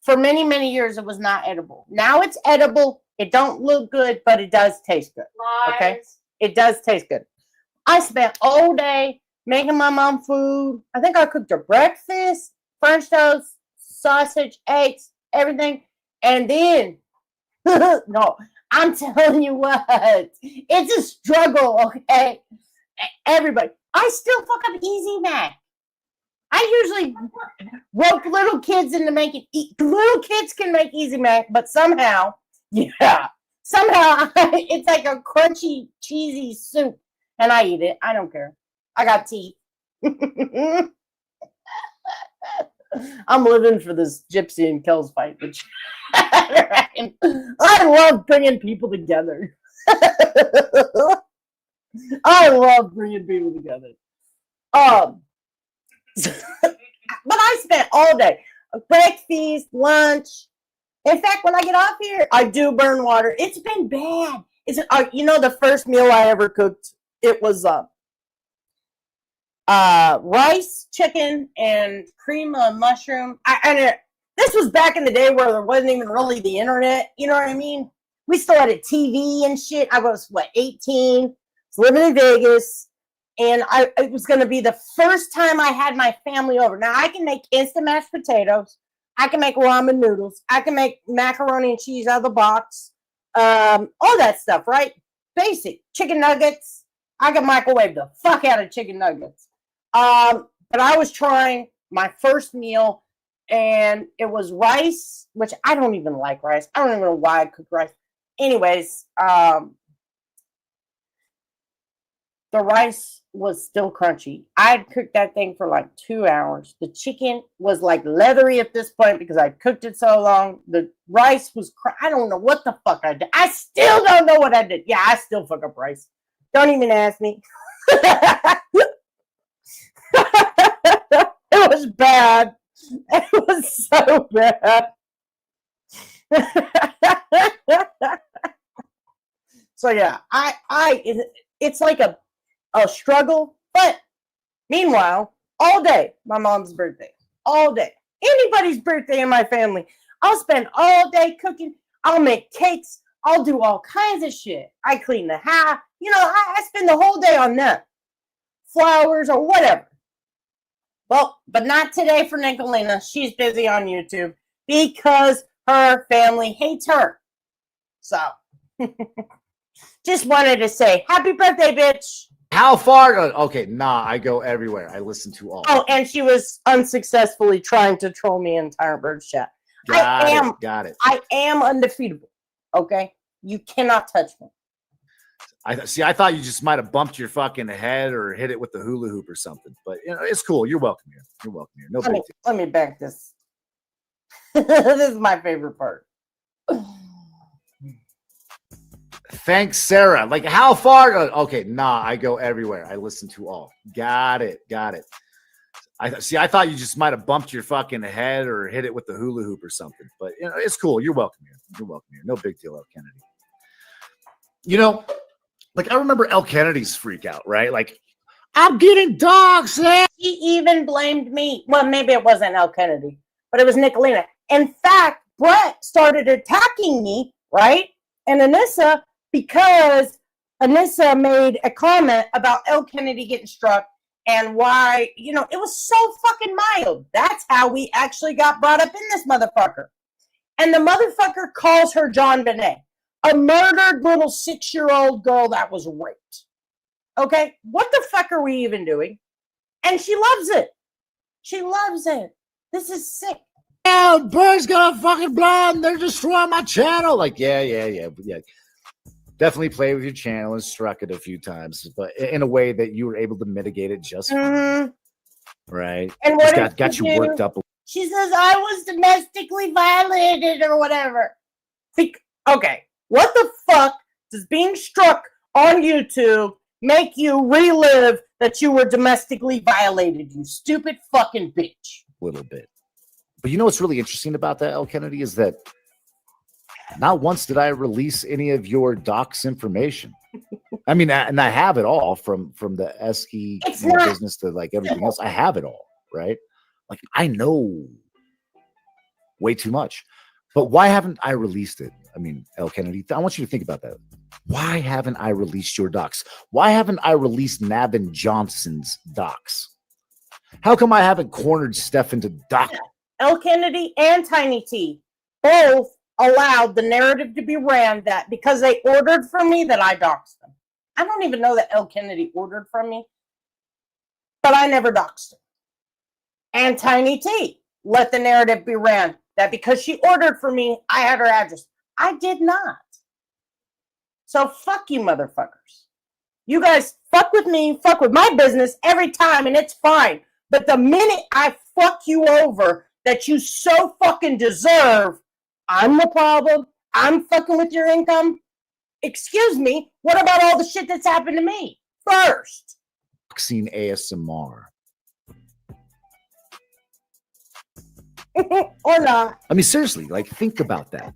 For many, many years, it was not edible. Now it's edible. It don't look good, but it does taste good. Okay? It does taste good. I spent all day making my mom food. I think I cooked her breakfast, French toast, sausage, eggs, everything. And then, no, I'm telling you what, it's a struggle, okay? Everybody, I still fuck up Easy Mac. I usually rope little kids into making, little kids can make Easy Mac, but somehow, it's like a crunchy, cheesy soup, and I eat it. I don't care. I got teeth. I'm living for this Gypsy and Kells fight. Which I love bringing people together. I love bringing people together. But I spent all day, breakfast, lunch. In fact, when I get off here, I do burn water. It's been bad. You know, the first meal I ever cooked, it was rice, chicken, and cream of mushroom. This was back in the day where there wasn't even really the internet. You know what I mean? We still had a TV and shit. I was, 18? I was living in Vegas. And it was going to be the first time I had my family over. Now, I can make instant mashed potatoes. I can make ramen noodles. I can make macaroni and cheese out of the box. All that stuff, right? Basic. Chicken nuggets. I can microwave the fuck out of chicken nuggets. But I was trying my first meal, and it was rice, which I don't even like rice. I don't even know why I cook rice. Anyways, the rice was still crunchy. I'd cooked that thing for like 2 hours. The chicken was like leathery at this point because I cooked it so long. The rice was, I don't know what the fuck I did. I still don't know what I did. Yeah, I still fuck up rice. Don't even ask me. It was bad. It was so bad. So yeah, it's like a struggle, but meanwhile, all day, my mom's birthday, all day, anybody's birthday in my family, I'll spend all day cooking. I'll make cakes. I'll do all kinds of shit. I clean the house. You know, I spend the whole day on that. Flowers or whatever. Well, but not today for Nicolina. She's busy on YouTube because her family hates her. So, just wanted to say, happy birthday, bitch. How far? Okay, nah, I go everywhere. I listen to all. Oh, and she was unsuccessfully trying to troll me in Tyrant Bird's chat. Got it. I am undefeatable. Okay? You cannot touch me. I thought you just might have bumped your fucking head or hit it with the hula hoop or something. But you know, it's cool. You're welcome here. You're welcome here. No big deal. Let me back this. This is my favorite part. Thanks, Sarah. Like, how far? Okay, nah, I go everywhere. I listen to all. Got it. I thought you just might have bumped your fucking head or hit it with the hula hoop or something. But you know, it's cool. You're welcome here. You're welcome here. No big deal, El Kennedy. You know, like I remember El Kennedy's freak out, right? Like, I'm getting dogs. He even blamed me. Well, maybe it wasn't El Kennedy, but it was Nicolina. In fact, Brett started attacking me, right? And Anissa, because Anissa made a comment about El Kennedy getting struck and why, you know, it was so fucking mild. That's how we actually got brought up in this motherfucker. And the motherfucker calls her John Bonet, a murdered little 6-year-old girl that was raped. Okay? What the fuck are we even doing? And she loves it. She loves it. This is sick. Yeah, Bird's got a fucking blonde. They're destroying my channel. Like, yeah. Definitely play with your channel and struck it a few times, but in a way that you were able to mitigate it just fine. Right? And what got you worked up. She says, I was domestically violated or whatever. Okay, what the fuck does being struck on YouTube make you relive that you were domestically violated, you stupid fucking bitch? A little bit. But you know what's really interesting about that, El Kennedy, is that not once did I release any of your docs information. I mean, and I have it all from the Esky business to like everything else. I have it all, right? Like I know way too much. But why haven't I released it? I mean, El Kennedy, I want you to think about that. Why haven't I released your docs? Why haven't I released Navin Johnson's docs? How come I haven't cornered Steph into doc? El Kennedy and Tiny T both allowed the narrative to be ran that because they ordered from me that I doxed them. I don't even know that El Kennedy ordered from me, but I never doxed him. And Tiny T let the narrative be ran that because she ordered from me, I had her address. I did not. So fuck you, motherfuckers. You guys fuck with me, fuck with my business every time, and it's fine. But the minute I fuck you over that you so fucking deserve, I'm the problem. I'm fucking with your income. Excuse me, what about all the shit that's happened to me first? Vaccine ASMR. Or not. I mean, seriously, like, think about that.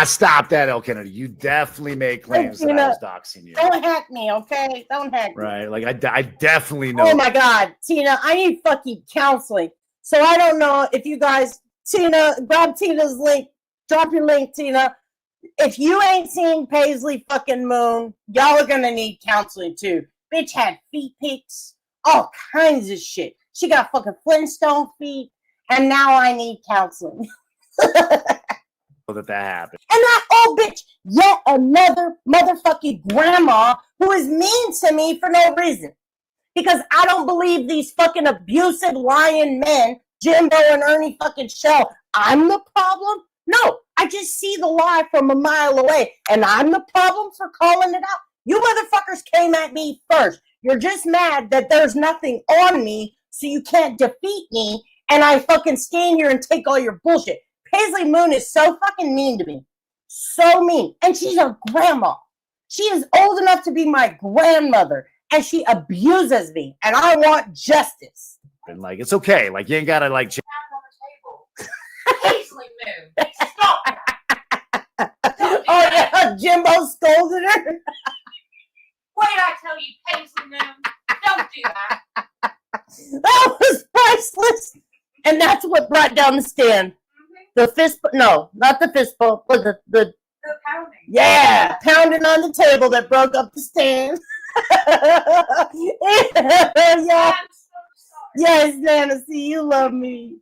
Stop that, El Kennedy. You definitely make claims that I was doxing you. Don't hack me, okay? Don't hack me. Right, like, I definitely know. Oh, my God. Tina, I need fucking counseling. So I don't know if you guys, Tina, grab Tina's link. Drop your link, Tina. If you ain't seen Paisley fucking Moon, y'all are going to need counseling, too. Bitch had feet pics. All kinds of shit. She got fucking Flintstone feet. And now I need counseling. That happened. And bitch, yet another motherfucking grandma who is mean to me for no reason. Because I don't believe these fucking abusive lying men, Jimbo and Ernie fucking Shell, I'm the problem? No, I just see the lie from a mile away. And I'm the problem for calling it out. You motherfuckers came at me first. You're just mad that there's nothing on me, so you can't defeat me, and I fucking stand here and take all your bullshit. Paisley Moon is so fucking mean to me. So mean. And she's a grandma. She is old enough to be my grandmother, and she abuses me, and I want justice. And like, it's okay. Like, you ain't gotta like. Paisley Moon. Stop that. Oh yeah, Jimbo scolded her. Wait, I tell you, Paisley Moon, don't do that. That was priceless. And that's what brought down the stand. The fist, no, not the fist bump, but the pounding. Yeah, pounding on the table that broke up the stand. Yeah. I'm so sorry. Yes, Nana, see, you love me.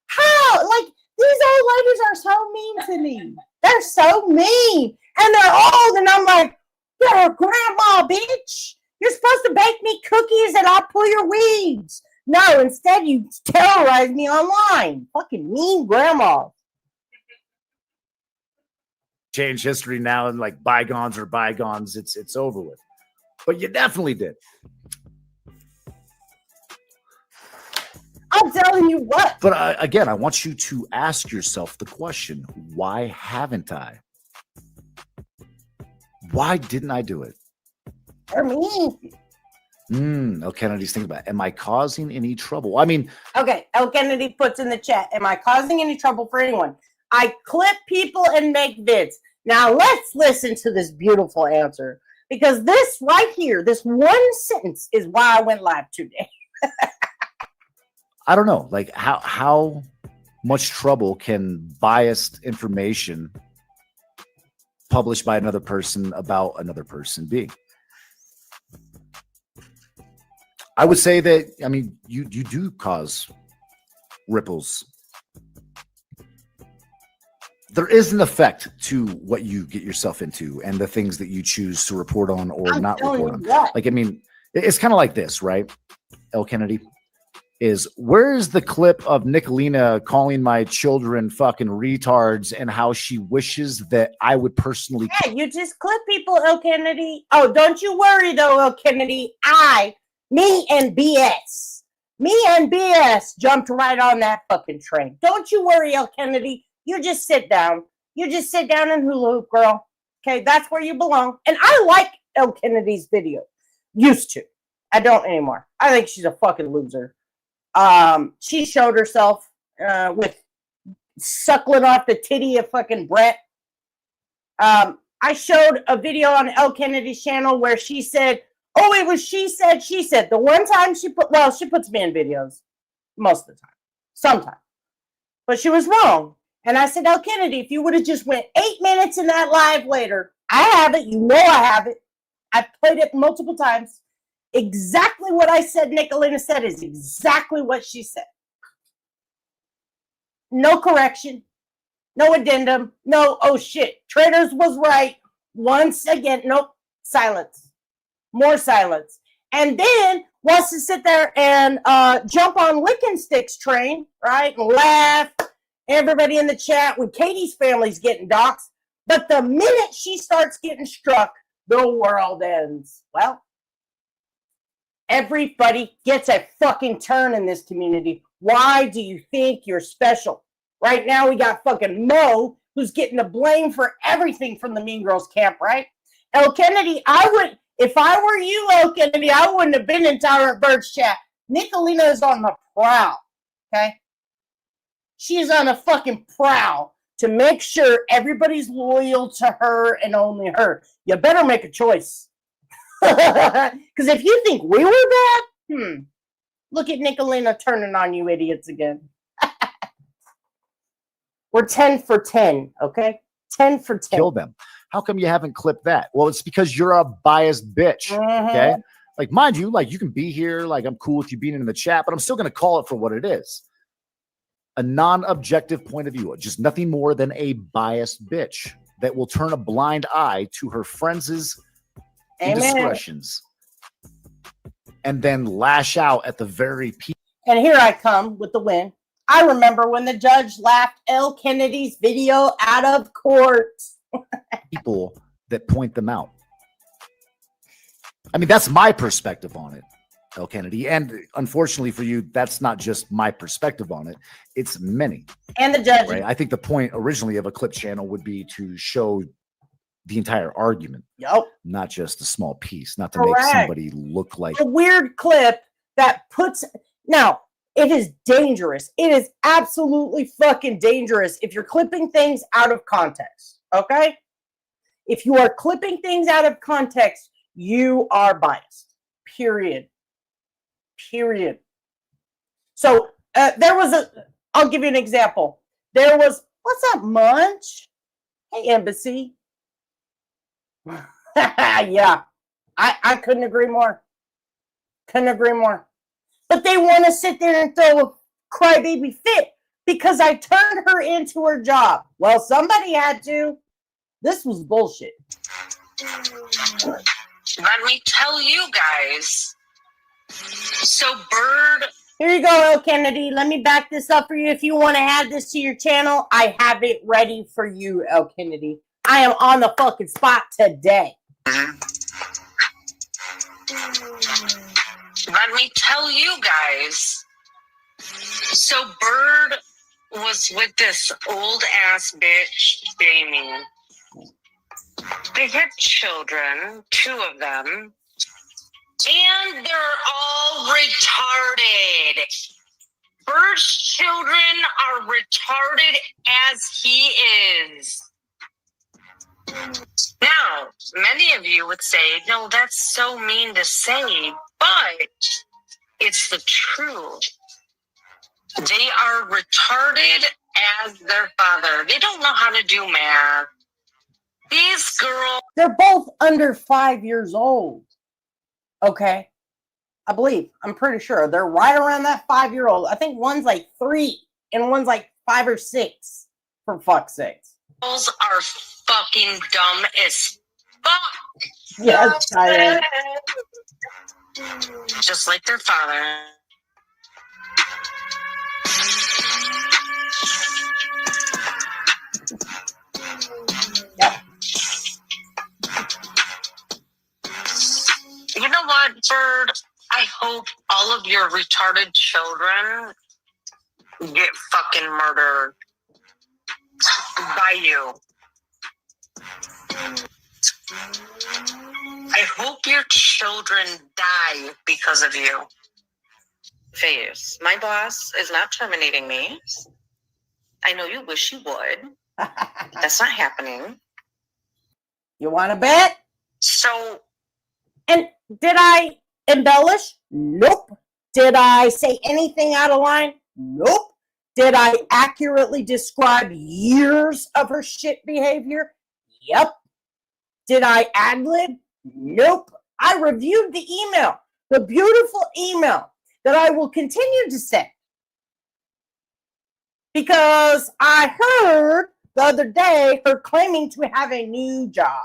How? Like, these old ladies are so mean to me. They're so mean. And they're old, and I'm like, you're a grandma, bitch. You're supposed to bake me cookies and I'll pull your weeds. No, instead you terrorize me online. Fucking mean grandma. Change history now, and like bygones are bygones. It's over with. But you definitely did. I'm telling you what. But again, I want you to ask yourself the question, why haven't I? Why didn't I do it? For me. El Kennedy's thinking about it. Am I causing any trouble? I mean, okay, El Kennedy puts in the chat, am I causing any trouble for anyone? I clip people and make vids. Now let's listen to this beautiful answer, because this right here, this one sentence is why I went live today. I don't know, like how much trouble can biased information published by another person about another person be? I would say that, I mean, you do cause ripples. There is an effect to what you get yourself into and the things that you choose to report on or not report on. Like, I mean, it's kind of like this, right? El Kennedy is, where's the clip of Nicolina calling my children fucking retards and how she wishes that I would personally. Yeah, you just clip people, El Kennedy. Oh, don't you worry though, El Kennedy. Me and BS jumped right on that fucking train. Don't you worry, El Kennedy. You just sit down. You just sit down and hula hoop, girl. Okay, that's where you belong. And I like El Kennedy's video. Used to. I don't anymore. I think she's a fucking loser. She showed herself with suckling off the titty of fucking Brett. I showed a video on El Kennedy's channel where she said, oh, it was she said. The one time she puts me in videos most of the time, sometimes. But she was wrong. And I said, El Kennedy, if you would have just went 8 minutes in that live later, I have it. You know I have it. I've played it multiple times. Exactly what I said Nicolina said is exactly what she said. No correction. No addendum. No, oh shit, Traders was right. Once again, nope, silence. More silence. And then wants to sit there and jump on Licking Sticks train, right? And laugh. Everybody in the chat when Katie's family's getting doxxed. But the minute she starts getting struck, the world ends. Well, everybody gets a fucking turn in this community. Why do you think you're special? Right now we got fucking Mo, who's getting the blame for everything from the Mean Girls camp, right? El Kennedy, if I were you, El Kennedy, I wouldn't have been in Tyrant Bird's chat. Nicolina is on the prowl, okay? She's on a fucking prowl to make sure everybody's loyal to her and only her. You better make a choice. Because if you think we were bad, look at Nicolina turning on you idiots again. We're 10 for 10, okay? 10 for 10. Kill them. How come you haven't clipped that? Well, it's because you're a biased bitch, okay? Like, mind you, like, you can be here, like, I'm cool with you being in the chat, but I'm still going to call it for what it is. A non-objective point of view, just nothing more than a biased bitch that will turn a blind eye to her friends' indiscretions and then lash out at the very people. And here I come with the win. I remember when the judge laughed El Kennedy's video out of court. People that point them out. I mean, that's my perspective on it, El Kennedy. And unfortunately for you, that's not just my perspective on it. It's many. And the judge. Right? I think the point originally of a clip channel would be to show the entire argument. Yep. Not just a small piece, not to make somebody look like a weird clip that puts... Now, it is dangerous. It is absolutely fucking dangerous if you're clipping things out of context, okay? If you are clipping things out of context, you are biased, period. Period. So I'll give you an example. There was, what's up, Munch? Hey, Embassy. Yeah, I couldn't agree more. Couldn't agree more. But they want to sit there and throw a crybaby fit because I turned her into her job. Well, somebody had to. This was bullshit. Let me tell you guys. So Bird... Here you go, El Kennedy. Let me back this up for you. If you want to add this to your channel, I have it ready for you, El Kennedy. I am on the fucking spot today. Let me tell you guys. So Bird was with this old ass bitch, Jamie. They had children, 2 of them, and they're all retarded. Bird's children are retarded as he is. Now, many of you would say, no, that's so mean to say, but it's the truth. They are retarded as their father. They don't know how to do math. These girls... They're both under 5 years old. Okay? I believe. I'm pretty sure. They're right around that 5-year-old. I think one's like 3 and one's like 5 or 6. For fuck's sakes. Girls are fucking dumb as fuck. Yes, I am. Just like their father. Yep. You know what, Bird? I hope all of your retarded children get fucking murdered by you. I hope your children die because of you. Face, my boss is not terminating me. I know you wish you would. That's not happening. You want to bet? So... And did I embellish? Nope. Did I say anything out of line? Nope. Did I accurately describe years of her shit behavior? Yep. Did I ad-lib? Nope. I reviewed the email, the beautiful email that I will continue to send. Because I heard the other day her claiming to have a new job.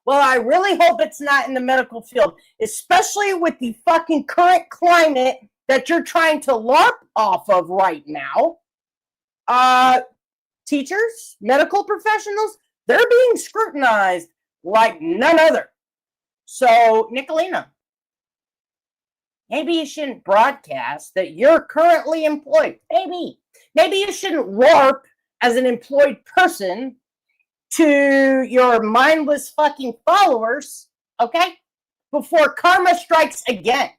Well, I really hope it's not in the medical field, especially with the fucking current climate that you're trying to LARP off of right now. Teachers, medical professionals, They're being scrutinized like none other. So, Nicolina, maybe you shouldn't broadcast that you're currently employed. Maybe you shouldn't warp as an employed person to your mindless fucking followers, okay? Before karma strikes again.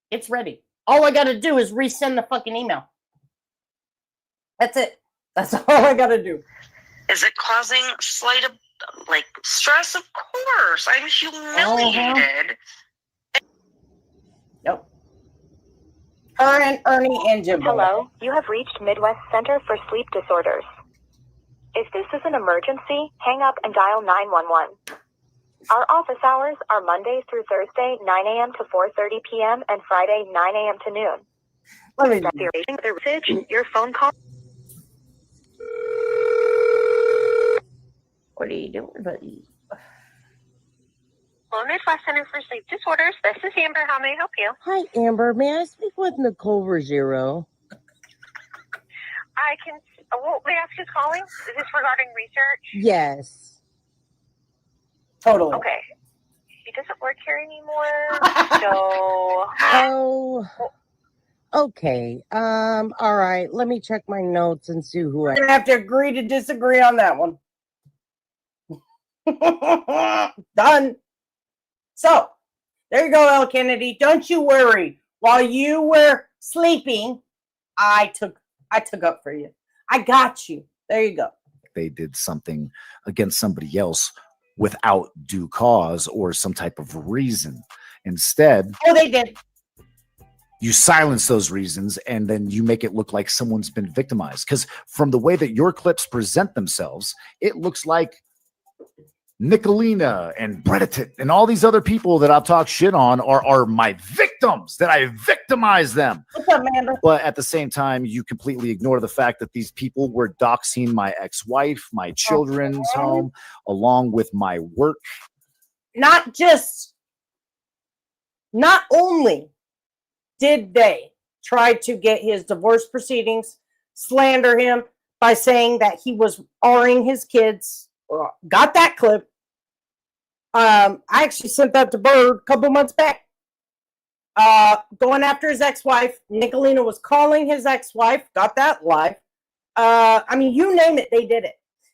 It's ready. All I got to do is resend the fucking email. That's it. That's all I got to do. Is it causing slight, stress? Of course. I'm humiliated. Nope. Her and Ernie and Jim. Hello, you have reached Midwest Center for Sleep Disorders. If this is an emergency, hang up and dial 911. Our office hours are Monday through Thursday, 9 a.m. to 4:30 p.m. and Friday, 9 a.m. to noon. Let me Stop the message. Your phone call. What are you doing, buddy? Hello, Midwest Center for Sleep Disorders. This is Amber. How may I help you? Hi, Amber. May I speak with Nicole Ruggiero? I can. Well, may I ask who's calling? Is this regarding research? Yes. Totally. Okay. She doesn't work here anymore. So. Oh. Okay. All right. Let me check my notes and see who I'm gonna have to agree to disagree on that one. Done. So there you go, El Kennedy. Don't you worry. While you were sleeping, I took up for you. I got you. There you go. They did something against somebody else without due cause or some type of reason. Instead, they did. You silence those reasons and then you make it look like someone's been victimized. Because from the way that your clips present themselves, it looks like Nicolina and Breditit and all these other people that I've talked shit on are my victims, that I victimize them. What's up, Amanda? But at the same time, you completely ignore the fact that these people were doxing my ex-wife, my children's home, along with my work. Not only did they try to get his divorce proceedings, slander him by saying that he was R-ing his kids. Got that clip. I actually sent that to Bird a couple months back. Going after his ex-wife. Nicolina was calling his ex-wife. Got that live. I mean, you name it, they did it.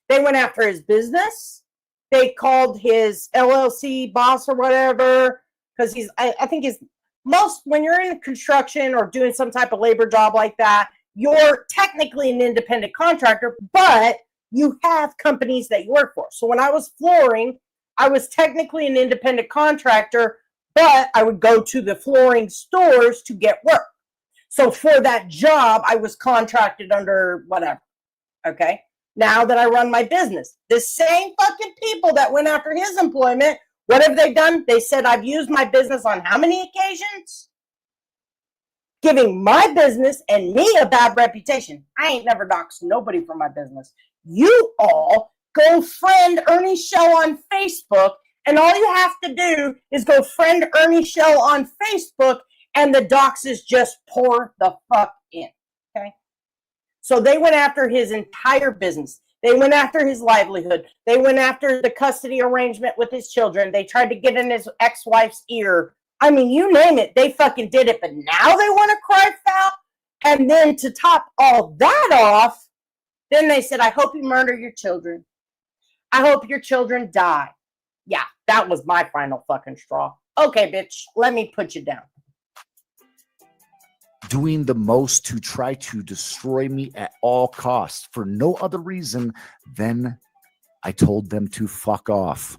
They went after his business. They called his LLC boss or whatever, because I think when you're in construction or doing some type of labor job like that, you're technically an independent contractor, but you have companies that you work for. So when I was flooring, I was technically an independent contractor, but I would go to the flooring stores to get work. So for that job, I was contracted under whatever. Okay. Now that I run my business, the same fucking people that went after his employment, what have they done? They said, I've used my business on how many occasions? Giving my business and me a bad reputation. I ain't never doxed nobody for my business. You all go friend Ernie Shell on Facebook, and all you have to do is go friend Ernie Shell on Facebook, and the doxes just pour the fuck in. Okay? So they went after his entire business. They went after his livelihood. They went after the custody arrangement with his children. They tried to get in his ex-wife's ear. I mean, you name it, they fucking did it. But now they want to cry foul. And then to top all that off, then they said, I hope you murder your children. I hope your children die. Yeah, that was my final fucking straw. Okay, bitch, let me put you down. Doing the most to try to destroy me at all costs for no other reason than I told them to fuck off.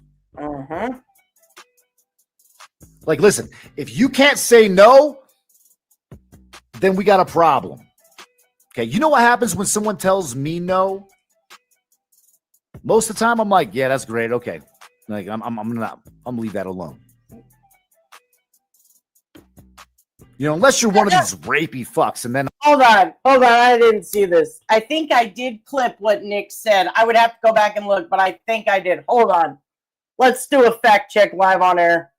Like, listen, if you can't say no, then we got a problem. Okay, you know what happens when someone tells me no? Most of the time, I'm like, yeah, that's great. Okay, like I'm gonna leave that alone. You know, unless you're one of these rapey fucks, and then hold on, I didn't see this. I think I did clip what Nick said. I would have to go back and look, but I think I did. Hold on, let's do a fact check live on air.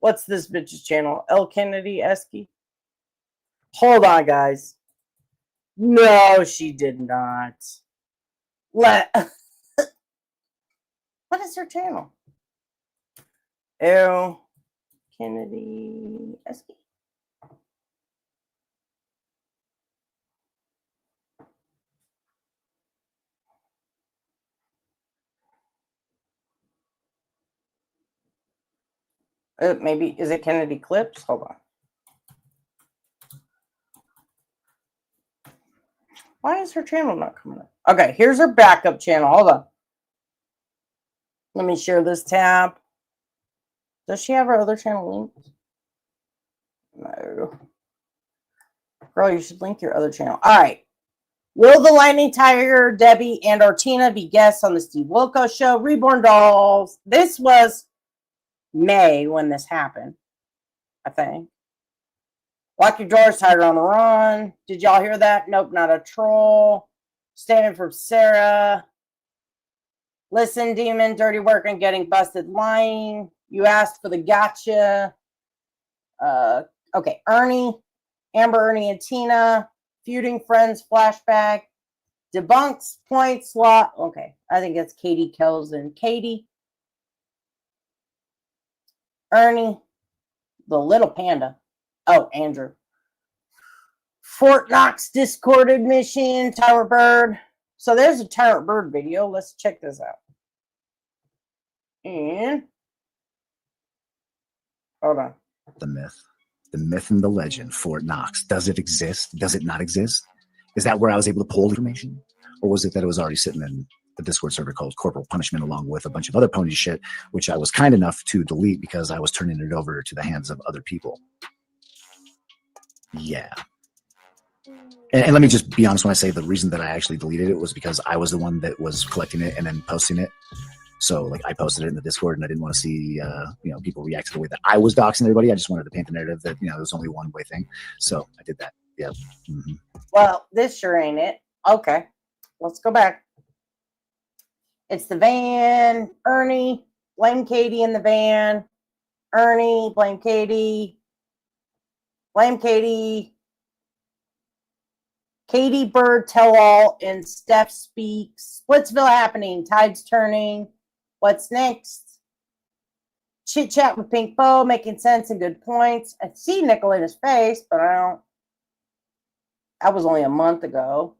What's this bitch's channel? El Kennedy Esky. Hold on, guys. No, she did not. What is her channel? Ew. Kennedy Esky. Maybe, is it Kennedy Clips? Hold on. Why is her channel not coming up? Okay, here's her backup channel. Hold on. Let me share this tab. Does she have her other channel linked? No. Girl, you should link your other channel. All right. Will the Lightning Tiger, Debbie, and Artina be guests on the Steve Wilkos Show? Reborn Dolls. This was May when this happened, I think. Lock your doors, Tiger on the Run. Did y'all hear that? Nope, not a troll. Standing for Sarah. Listen, Demon, dirty work and getting busted lying. You asked for the gotcha. Okay, Ernie, Amber, Ernie, and Tina. Feuding friends, flashback. Debunks, point slot. Okay, I think it's Katie Kells and Katie. Ernie, the little panda. Oh, Andrew. Fort Knox Discord admission, Tyler Bird. So there's a Tyler Bird video. Let's check this out. And hold on. The myth and the legend, Fort Knox. Does it exist? Does it not exist? Is that where I was able to pull information? Or was it that it was already sitting in the Discord server called Corporal Punishment along with a bunch of other pony shit, which I was kind enough to delete because I was turning it over to the hands of other people? Yeah. And let me just be honest when I say the reason that I actually deleted it was because I was the one that was collecting it and then posting it. So like I posted it in the Discord and I didn't want to see people react to the way that I was doxing everybody. I just wanted to paint the narrative that it was only one way thing. So I did that. Yeah. Mm-hmm. Well, this sure ain't it. Okay. Let's go back. It's the van. Ernie, blame Katie in the van. Ernie, blame Katie. Blame Katie. Katie Bird tell all and Steph speaks. Splitsville happening. Tides turning. What's next? Chit chat with Pink Bo, making sense and good points. I see Nicolaita's face, but I don't. That was only a month ago.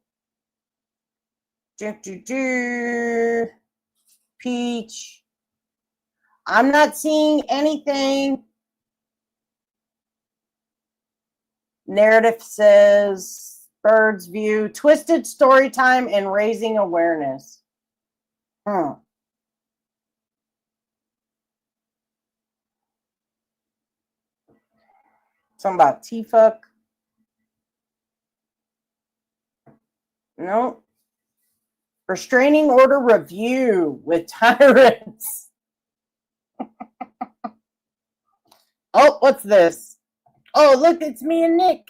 Peach. I'm not seeing anything. Narrative says Bird's View, Twisted Story Time, and Raising Awareness. Something about T-Fuck. No. Restraining Order Review with Tyrants. Oh, what's this? Oh, look, it's me and Nick.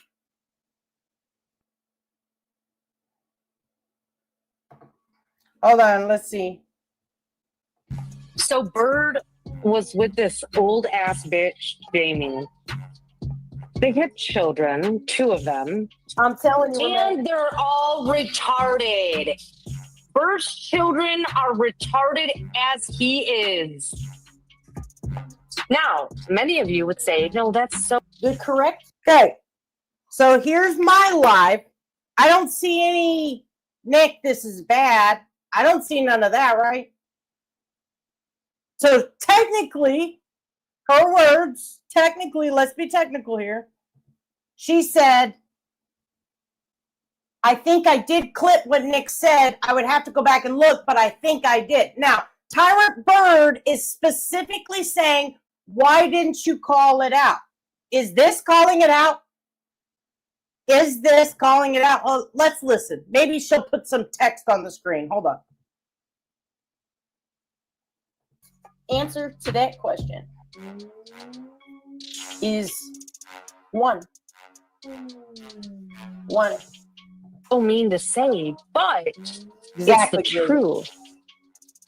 Hold on, let's see. So Bird was with this old ass bitch, Jamie. They had children, 2 of them. I'm telling you. And they're all retarded. Bird's children are retarded as he is. Now, many of you would say, no, that's so correct. Okay. So here's my live. I don't see any, Nick, this is bad. I don't see none of that, right? So technically, her words, technically, let's be technical here. She said, I think I did clip what Nick said. I would have to go back and look, but I think I did. Now, Tyrant Bird is specifically saying, why didn't you call it out? Is this calling it out? Is this calling it out? Oh, let's listen. Maybe she'll put some text on the screen. Hold on. Answer to that question is 1. so mean to say, but Exactly. it's the truth.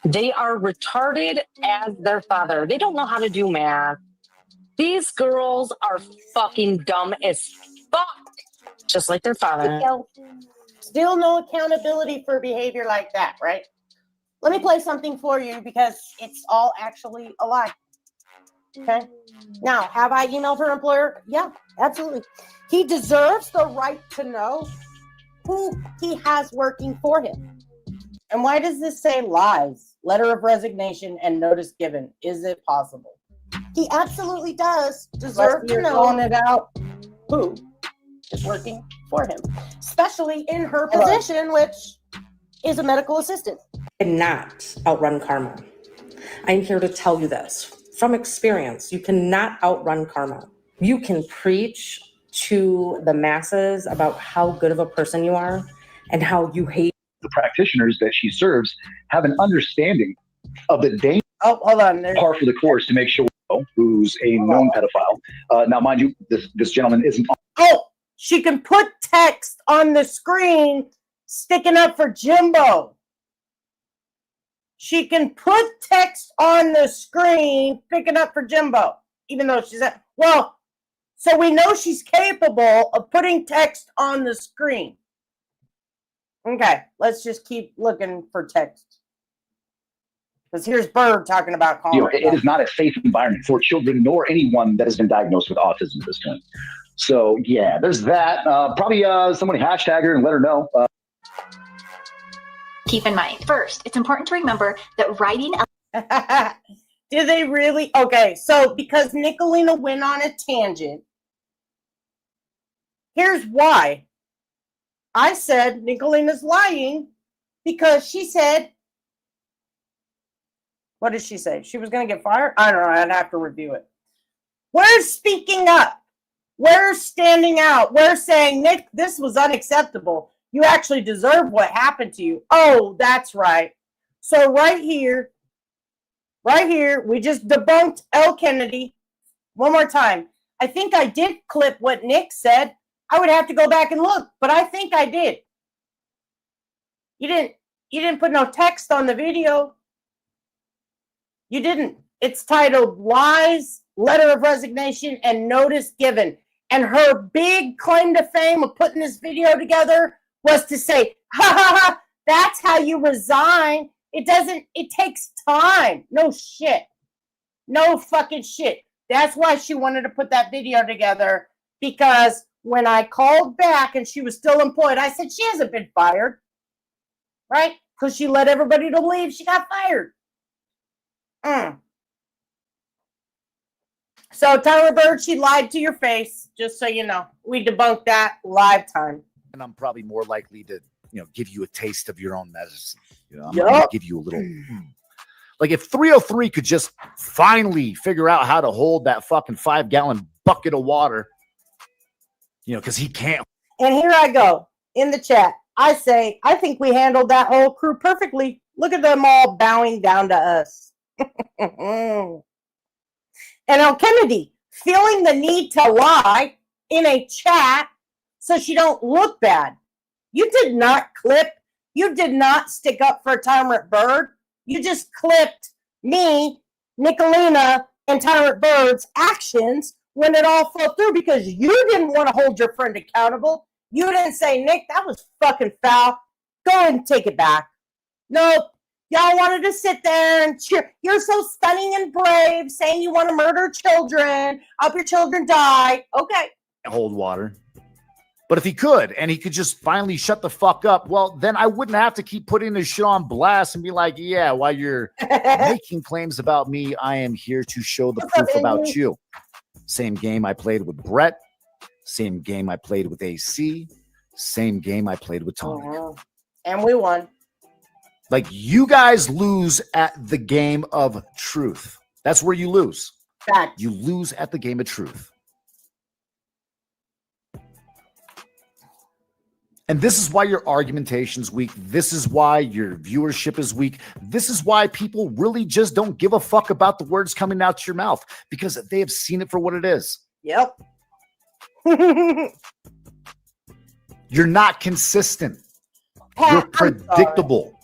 They are retarded as their father. They don't know how to do math. These girls are fucking dumb as fuck, just like their father. Still no accountability for behavior like that, right? Let me play something for you because it's all actually a lie. Okay. Now, have I emailed her employer? Yeah, absolutely. He deserves the right to know who he has working for him. And why does this say lies? Letter of resignation and notice given. Is it possible? He absolutely does deserve to know it out who is working for him, especially in her position, which is a medical assistant. Cannot outrun karma. I'm here to tell you this. From experience, you cannot outrun karma. You can preach to the masses about how good of a person you are and how you hate. The practitioners that she serves have an understanding of the danger. Oh, hold on. Par for the course to make sure who's a known pedophile. Now, mind you, this gentleman isn't. Oh, she can put text on the screen sticking up for Jimbo. She can put text on the screen picking up for Jimbo, even though she's at, well, so we know she's capable of putting text on the screen. Okay, let's just keep looking for text. Because here's Bird talking about calling. It is not a safe environment for children nor anyone that has been diagnosed with autism at this time. So, yeah, there's that. Probably somebody hashtag her and let her know. Keep in mind, first, it's important to remember that writing. Did they really? Okay, so because Nicolina went on a tangent, here's why. I said Nicolina's lying because she said, what did she say? She was going to get fired? I don't know. I'd have to review it. We're speaking up. We're standing out. We're saying, Nick, this was unacceptable. You actually deserve what happened to you. Oh, that's right. So right here, we just debunked L. Kennedy. One more time. I think I did clip what Nick said. I would have to go back and look, but I think I did. You didn't put no text on the video. You didn't. It's titled Lies, Letter of Resignation, and Notice Given. And her big claim to fame of putting this video together was to say, ha ha ha, that's how you resign. It takes time. No shit. No fucking shit. That's why she wanted to put that video together, because when I called back and she was still employed, I said, she hasn't been fired, right? Because she led everybody to believe she got fired. So Tyler Bird, she lied to your face, just so you know. We debunked that live time. And I'm probably more likely to, give you a taste of your own medicine. I'm going to give you a little. Like if 303 could just finally figure out how to hold that fucking 5-gallon bucket of water, because he can't. And here I go in the chat. I say, I think we handled that whole crew perfectly. Look at them all bowing down to us. And El Kennedy feeling the need to lie in a chat so she don't look bad. You did not clip. You did not stick up for Tyrant Bird. You just clipped me, Nicolina, and Tyrant Bird's actions when it all fell through because you didn't want to hold your friend accountable. You didn't say, Nick, that was fucking foul. Go and take it back. Nope. Y'all wanted to sit there and cheer. You're so stunning and brave, saying you want to murder children. Hope your children die. Okay. Hold water. But if he could, and he could just finally shut the fuck up, well, then I wouldn't have to keep putting this shit on blast and be like, yeah, while you're making claims about me, I am here to show the proof about you. Same game I played with Brett. Same game I played with AC. Same game I played with Tony. And we won. Like, you guys lose at the game of truth. That's where you lose. Fact. You lose at the game of truth. And this is why your argumentation's weak. This is why your viewership is weak. This is why people really just don't give a fuck about the words coming out your mouth, because they have seen it for what it is. Yep. You're not consistent. Pat, you're predictable.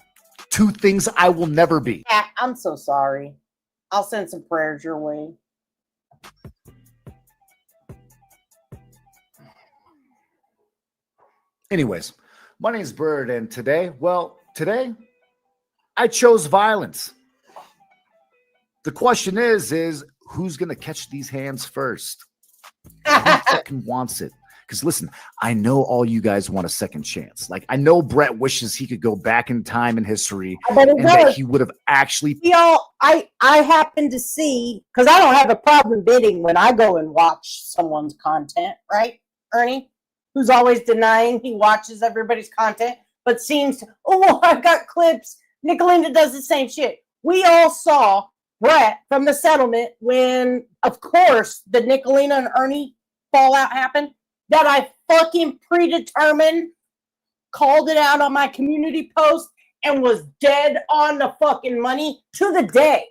Two things I will never be. Pat, I'm so sorry. I'll send some prayers your way. Anyways, My name's Bird, and today I chose violence. The question is who's gonna catch these hands first? Who fucking wants it? Because listen, I know all you guys want a second chance. Like I know Brett wishes he could go back in time in history and that he would have actually. I happen to see, because I don't have a problem bidding when I go and watch someone's content, right, Ernie? Who's always denying he watches everybody's content, but seems to, I've got clips. Nicolina does the same shit. We all saw Brett from the settlement when, of course, the Nicolina and Ernie fallout happened, that I fucking predetermined, called it out on my community post, and was dead on the fucking money to the day.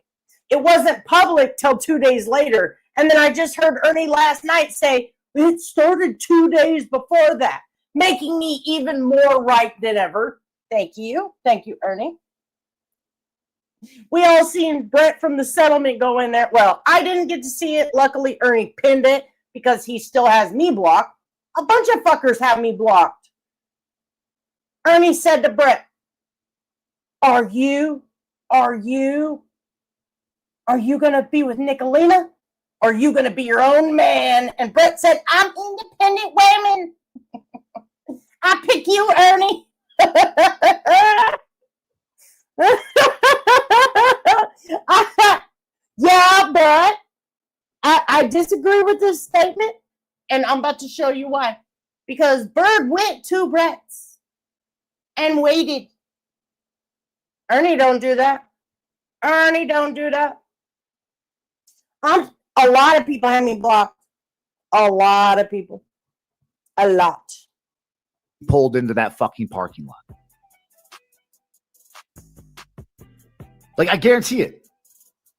It wasn't public till 2 days later. And then I just heard Ernie last night say, it started 2 days before that, making me even more right than ever. Thank you. Thank you, Ernie. We all seen Brett from the settlement go in there. Well, I didn't get to see it. Luckily, Ernie pinned it because he still has me blocked. A bunch of fuckers have me blocked. Ernie said to Brett, Are you going to be with Nicolina? Or are you going to be your own man? And Brett said, I'm independent women. I pick you, Ernie. Yeah, but I disagree with this statement, and I'm about to show you why. Because Bird went to Brett's and waited. Ernie don't do that. Ernie don't do that. A lot of people have me blocked. A lot of people. A lot. Pulled into that fucking parking lot. Like, I guarantee it.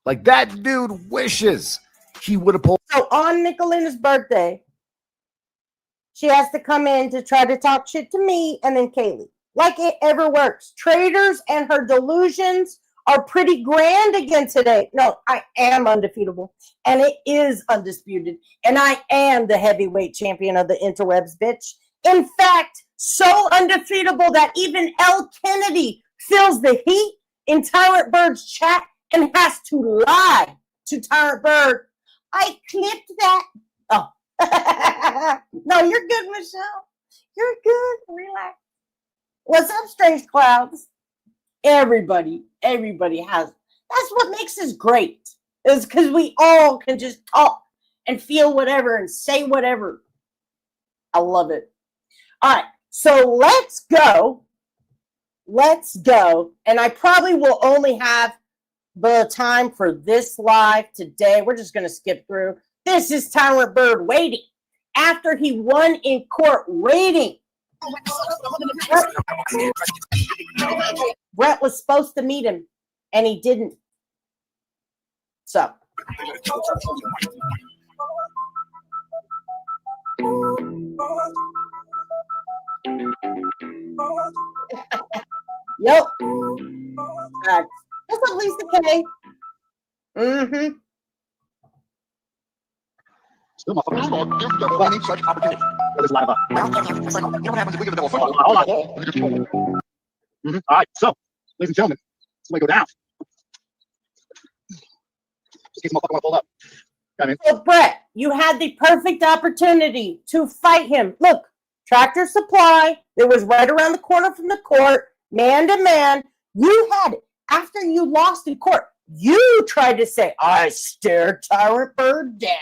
Like, that dude wishes he would have pulled. So, on Nicolina's birthday, she has to come in to try to talk shit to me and then Kaylee. Like it ever works. Traders and her delusions are pretty grand again today. No, I am undefeatable. And it is undisputed. And I am the heavyweight champion of the interwebs, bitch. In fact, so undefeatable that even L. Kennedy feels the heat in Tyrant Bird's chat and has to lie to Tyrant Bird. I clipped that. Oh. No, you're good, Michelle. You're good. Relax. What's up, Strange Clouds? Everybody has. That's what makes us great. Is because we all can just talk and feel whatever and say whatever. I love it. All right, so let's go. Let's go. And I probably will only have the time for this live today. We're just going to skip through. This is Tyrant Bird waiting. After he won in court, waiting. Brett was supposed to meet him, and he didn't. So. Yep. What's up, Lisa K? Mm-hmm. Still, motherfucker. If any such opportunity. There's a lot of you know what happens if we give them a football? Hold on. All right, so, ladies and gentlemen, this way go down. Just in case the motherfucker want to pull up. So, Brett, you had the perfect opportunity to fight him. Look, Tractor Supply, it was right around the corner from the court, man to man. You had it. After you lost in court, you tried to say, I stared Tyrant Bird down.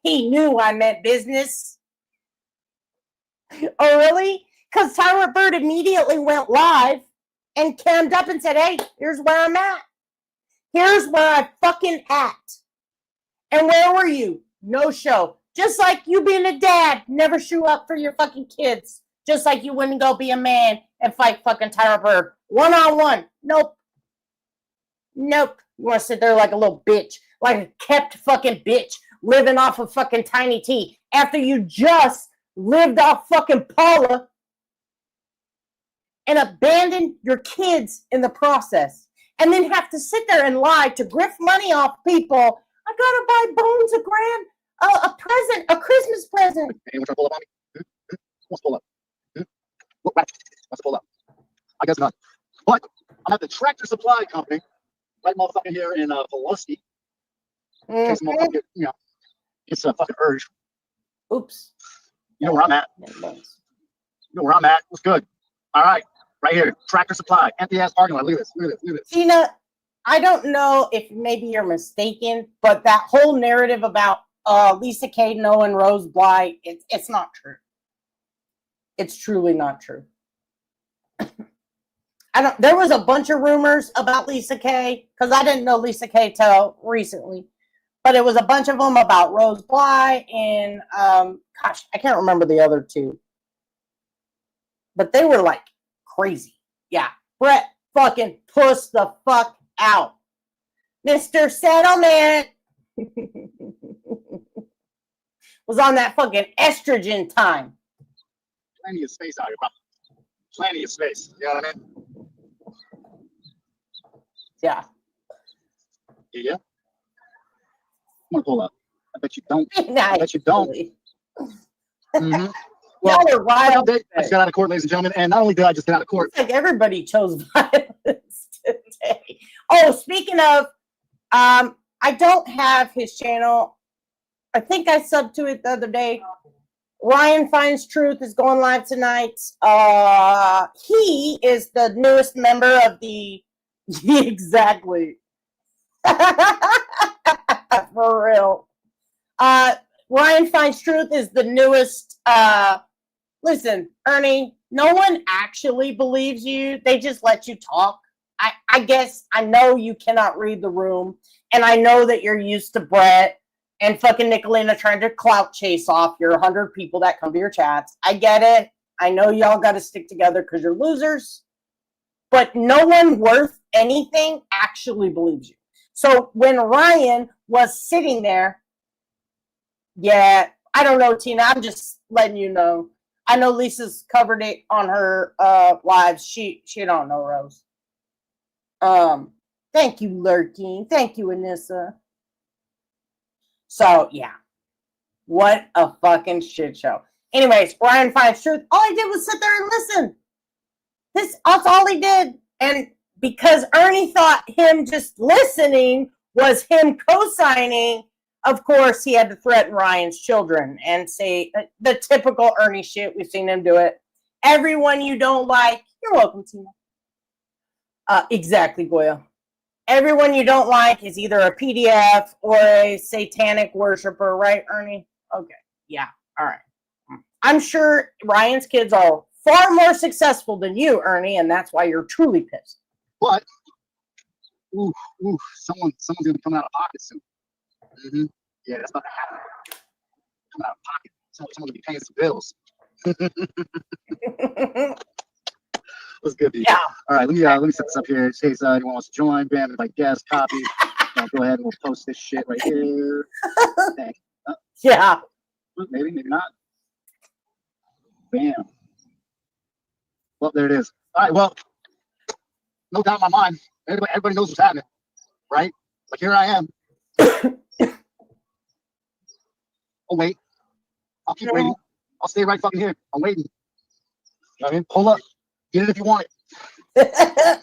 He knew I meant business. Oh, really? Because Tyrant Bird immediately went live and cammed up and said, hey, here's where I'm at. Here's where I fucking at. And where were you? No show. Just like you being a dad, never show up for your fucking kids. Just like you wouldn't go be a man and fight fucking Tyrant Bird. One-on-one. Nope. Nope. You want to sit there like a little bitch. Like a kept fucking bitch. Living off of fucking Tiny T. After you just lived off fucking Paula. And abandoned your kids in the process. And then have to sit there and lie to grift money off people. I gotta buy Bones a present, a Christmas present. Anyone trying to pull up on me? Who wants to pull up? Look, right. Let's pull up. I guess not. But I'm at the Tractor Supply Company, right motherfucking here in Pulaski. In case motherfucker, you know, it's a fucking urge. Oops. You know where I'm at. You know where I'm at. What's good? All right. Right here. Tractor Supply. Empty ass parking lot. Look at this. Look at this. Look at this. Tina, I don't know if maybe you're mistaken, but that whole narrative about Lisa Kay knowing Rose Bly, it's not true. It's truly not true. There was a bunch of rumors about Lisa Kay, because I didn't know Lisa Kay till recently. But it was a bunch of them about Rose Bly and gosh, I can't remember the other two. But they were like crazy. Yeah. Brett fucking puss the fuck out. Mr. Settlement was on that fucking estrogen time. Plenty of space out here, bro. Plenty of space. You know what I mean? Yeah. Yeah. I'm gonna pull up. I bet you don't. I bet you don't. Mm-hmm. Well, I just got out of court, ladies and gentlemen, and not only did I just get out of court, it's like everybody chose violence today. Oh, speaking of, I don't have his channel. I think I subbed to it the other day. Ryan Finds Truth is going live tonight. He is the newest member of the exactly. For real. Ryan Finds Truth is the newest. Listen, Ernie, no one actually believes you. They just let you talk. I guess I know you cannot read the room, and I know that you're used to Brett and fucking Nicolina trying to clout chase off your 100 people that come to your chats. I get it. I know y'all got to stick together because you're losers, but no one worth anything actually believes you. So when Ryan was sitting there, yeah, I don't know, Tina. I'm just letting you know. I know Lisa's covered it on her lives. She don't know Rose. Thank you, Lurking. Thank you, Anissa. So yeah, what a fucking shit show. Anyways, Ryan Finds Truth. All he did was sit there and listen. That's all he did. And because Ernie thought him just listening was him co-signing, of course, he had to threaten Ryan's children and say the typical Ernie shit. We've seen him do it. Everyone you don't like, you're welcome, Tina. Exactly, Goya. Everyone you don't like is either a PDF or a satanic worshiper, right, Ernie? Okay, yeah, all right. I'm sure Ryan's kids are far more successful than you, Ernie, and that's why you're truly pissed. But, someone's gonna be coming out of pocket soon. Mm-hmm. Yeah, that's not gonna happen. Coming out of pocket. Someone's gonna be paying some bills. What's good, dude? Yeah. All right, let me set this up here in case anyone wants to join. Bam, like guest, copy. Go ahead and we'll post this shit right here. Yeah. Maybe not. Bam. Well, there it is. All right, well, no doubt in my mind, everybody knows what's happening, right? Like, here I am. Oh, wait. I'll keep waiting. I'll stay right fucking here. I'm waiting. You know what I mean? Pull up. Get it if you want it.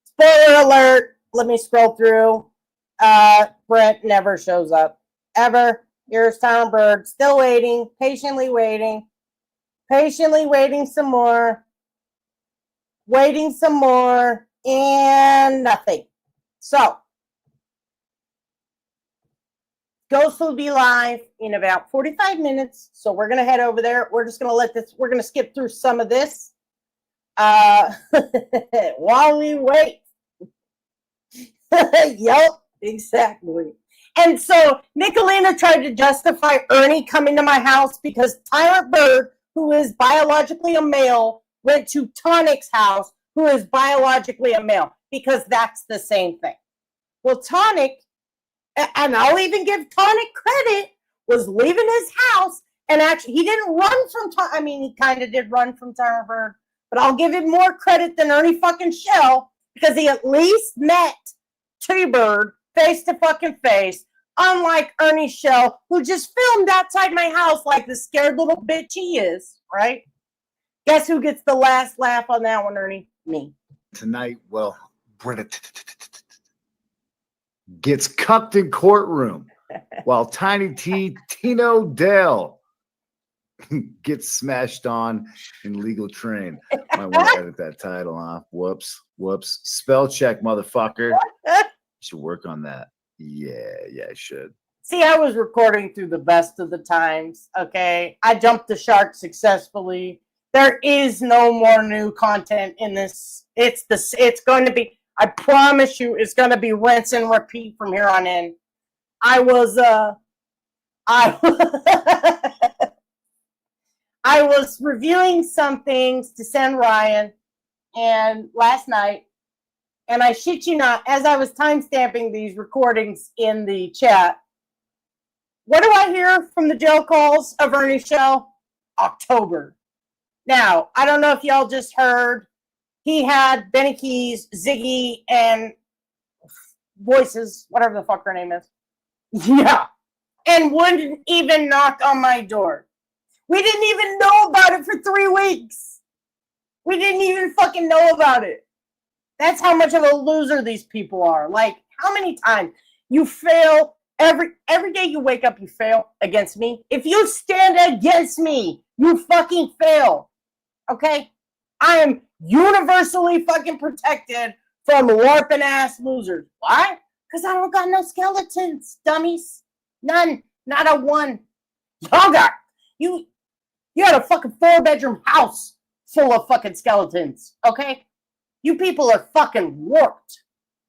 Spoiler alert. Let me scroll through. Brett never shows up. Ever. Here's Town Bird. Still waiting. Patiently waiting. Patiently waiting some more. Waiting some more. And nothing. So, Ghost will be live in about 45 minutes. So we're going to head over there. We're just going to we're going to skip through some of this while we wait. Yep, exactly. And so Nicolina tried to justify Ernie coming to my house because Tyrant Bird, who is biologically a male, went to Tonic's house, who is biologically a male, because that's the same thing. Well, Tonic, and I'll even give Tonic credit, was leaving his house, and actually he didn't run from Tonic. I mean, he kind of did run from Tyrant Bird, but I'll give him more credit than Ernie fucking Shell, because he at least met T-Bird face to fucking face, unlike Ernie Shell, who just filmed outside my house like the scared little bitch he is, right? Guess who gets the last laugh on that one, Ernie? Me. Tonight, well, Britta gets cucked in courtroom while Tiny T, Tino Dale gets smashed on in legal train. Might want to edit that title off. Whoops. Spell check, motherfucker. Should work on that. Yeah, I should. See, I was recording through the best of the times. Okay, I jumped the shark successfully. There is no more new content in this. It's going to be. I promise you, it's going to be rinse and repeat from here on in. I was reviewing some things to send Ryan, and last night, and I shit you not, as I was timestamping these recordings in the chat, what do I hear from the jail calls of Ernie's show? October. Now, I don't know if y'all just heard, he had Benny Keys, Ziggy, and Voices, whatever the fuck her name is. Yeah. And wouldn't even knock on my door. We didn't even know about it for 3 weeks. We didn't even fucking know about it. That's how much of a loser these people are. Like, how many times you fail every day you wake up, you fail against me. If you stand against me, you fucking fail. Okay? I am universally fucking protected from warping ass losers. Why? Because I don't got no skeletons, dummies. None. Not a one. Y'all got you had a fucking 4-bedroom house full of fucking skeletons. Okay? You people are fucking warped.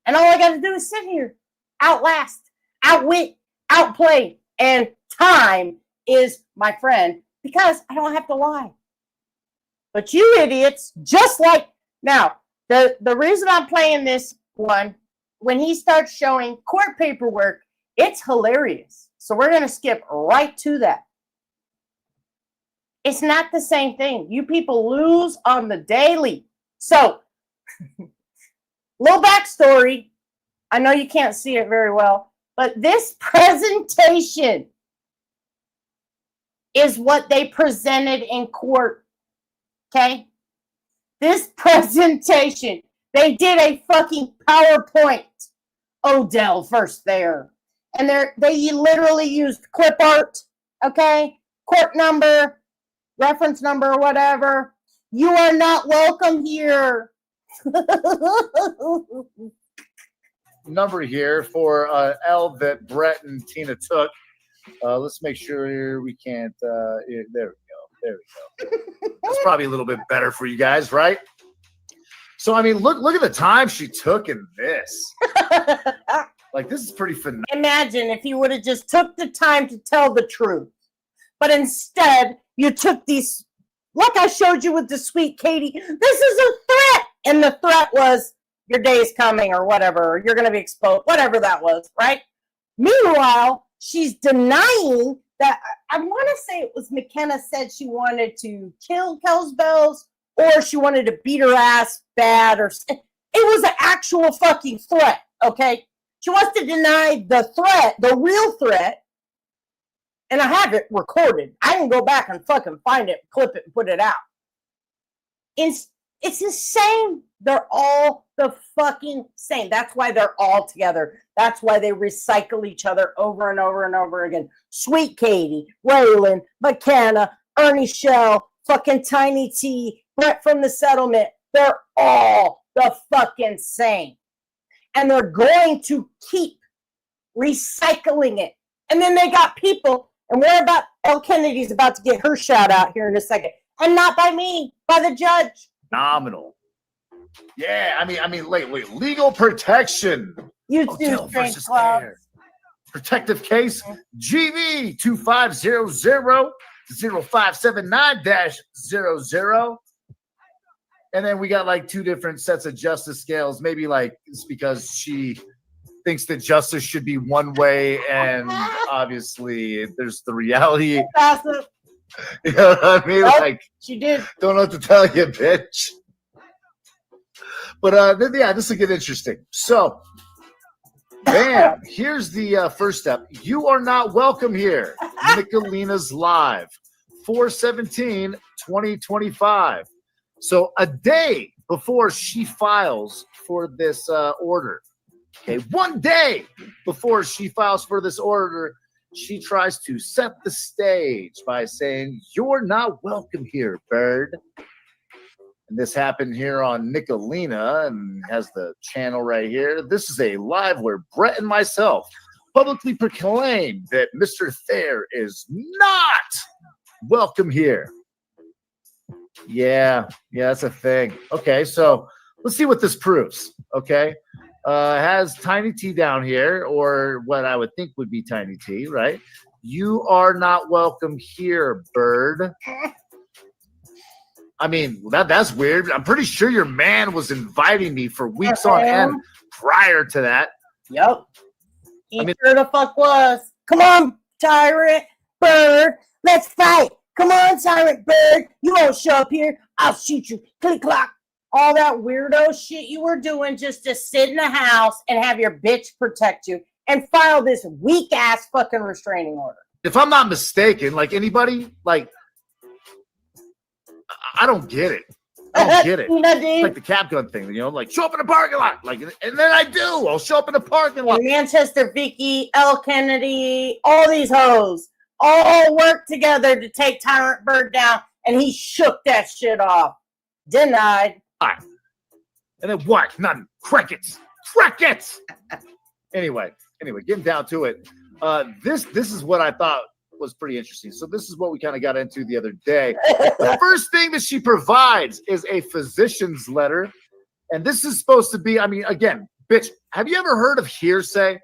And all I gotta do is sit here, outlast, outwit, outplay, and time is my friend because I don't have to lie. But you idiots, just like now, the reason I'm playing this one, when he starts showing court paperwork, it's hilarious. So we're gonna skip right to that. It's not the same thing. You people lose on the daily. So, little backstory. I know you can't see it very well, but this presentation is what they presented in court. Okay? This presentation, they did a fucking PowerPoint. Odell first there. And they literally used clip art, okay? Court number, reference number, or whatever. You are not welcome here. Number here for L that Brett and Tina took. Let's make sure we can't. There we go. That's probably a little bit better for you guys, right? So I mean, look at the time she took in this. Like, this is pretty phenomenal. Imagine if you would have just took the time to tell the truth, but instead you took these. Like I showed you with the sweet Katie, this is a threat, and the threat was your day is coming or whatever, or you're going to be exposed, whatever that was, right? Meanwhile, she's denying that. I want to say it was McKenna said she wanted to kill Kels Bells or she wanted to beat her ass bad, or it was an actual fucking threat, okay? She wants to deny the threat, the real threat, and I have it recorded. I can go back and fucking find it, clip it, and put it out. It's the same. They're all the fucking same. That's why they're all together. That's why they recycle each other over and over and over again. Sweet Katie, Waylon, McKenna, Ernie Shell, fucking Tiny T, Brett from the settlement. They're all the fucking same. And they're going to keep recycling it. And then they got people, and we're about, Elle Kennedy's about to get her shout out here in a second. And not by me, by the judge. Phenomenal. Yeah, I mean, wait, legal protection. YouTube versus Air. Protective case GV 2500-0579-00. And then we got like 2 different sets of justice scales. Maybe like it's because she thinks that justice should be one way, and obviously there's the reality. You know what I mean? Nope, like, she did. Don't know what to tell you, bitch. But yeah, this will get interesting. So, bam, here's the first step. You are not welcome here. Nicolina's live. 4/17, 2025. So a day before she files for this order, okay, 1 day before she files for this order, she tries to set the stage by saying, "You're not welcome here, bird." And this happened here on Nicolina and has the channel right here. This is a live where Brett and myself publicly proclaim that Mr. Thayer is not welcome here. Yeah, that's a thing. Okay, so let's see what this proves. Okay, has Tiny T down here, or what I would think would be Tiny T, right? You are not welcome here, bird. I mean, that's weird. I'm pretty sure your man was inviting me for weeks on end prior to that. Yep. He sure the fuck was. Come on, Tyrant Bird. Let's fight. Come on, Tyrant Bird. You won't show up here. I'll shoot you. Click clock. All that weirdo shit you were doing just to sit in the house and have your bitch protect you and file this weak ass fucking restraining order. If I'm not mistaken, like anybody, like, I don't get it. I don't get it. It's like the cap gun thing, you know, like show up in the parking lot. Like, and then I do. I'll show up in the parking lot. Manchester Vicky, Elle Kennedy, all these hoes all work together to take Tyrant Bird down, and he shook that shit off. Denied. And then what? Nothing. Crickets. Crickets. Anyway, getting down to it. This is what I thought was pretty interesting. So this is what we kind of got into the other day. The first thing that she provides is a physician's letter. And this is supposed to be, I mean, again, bitch, have you ever heard of hearsay?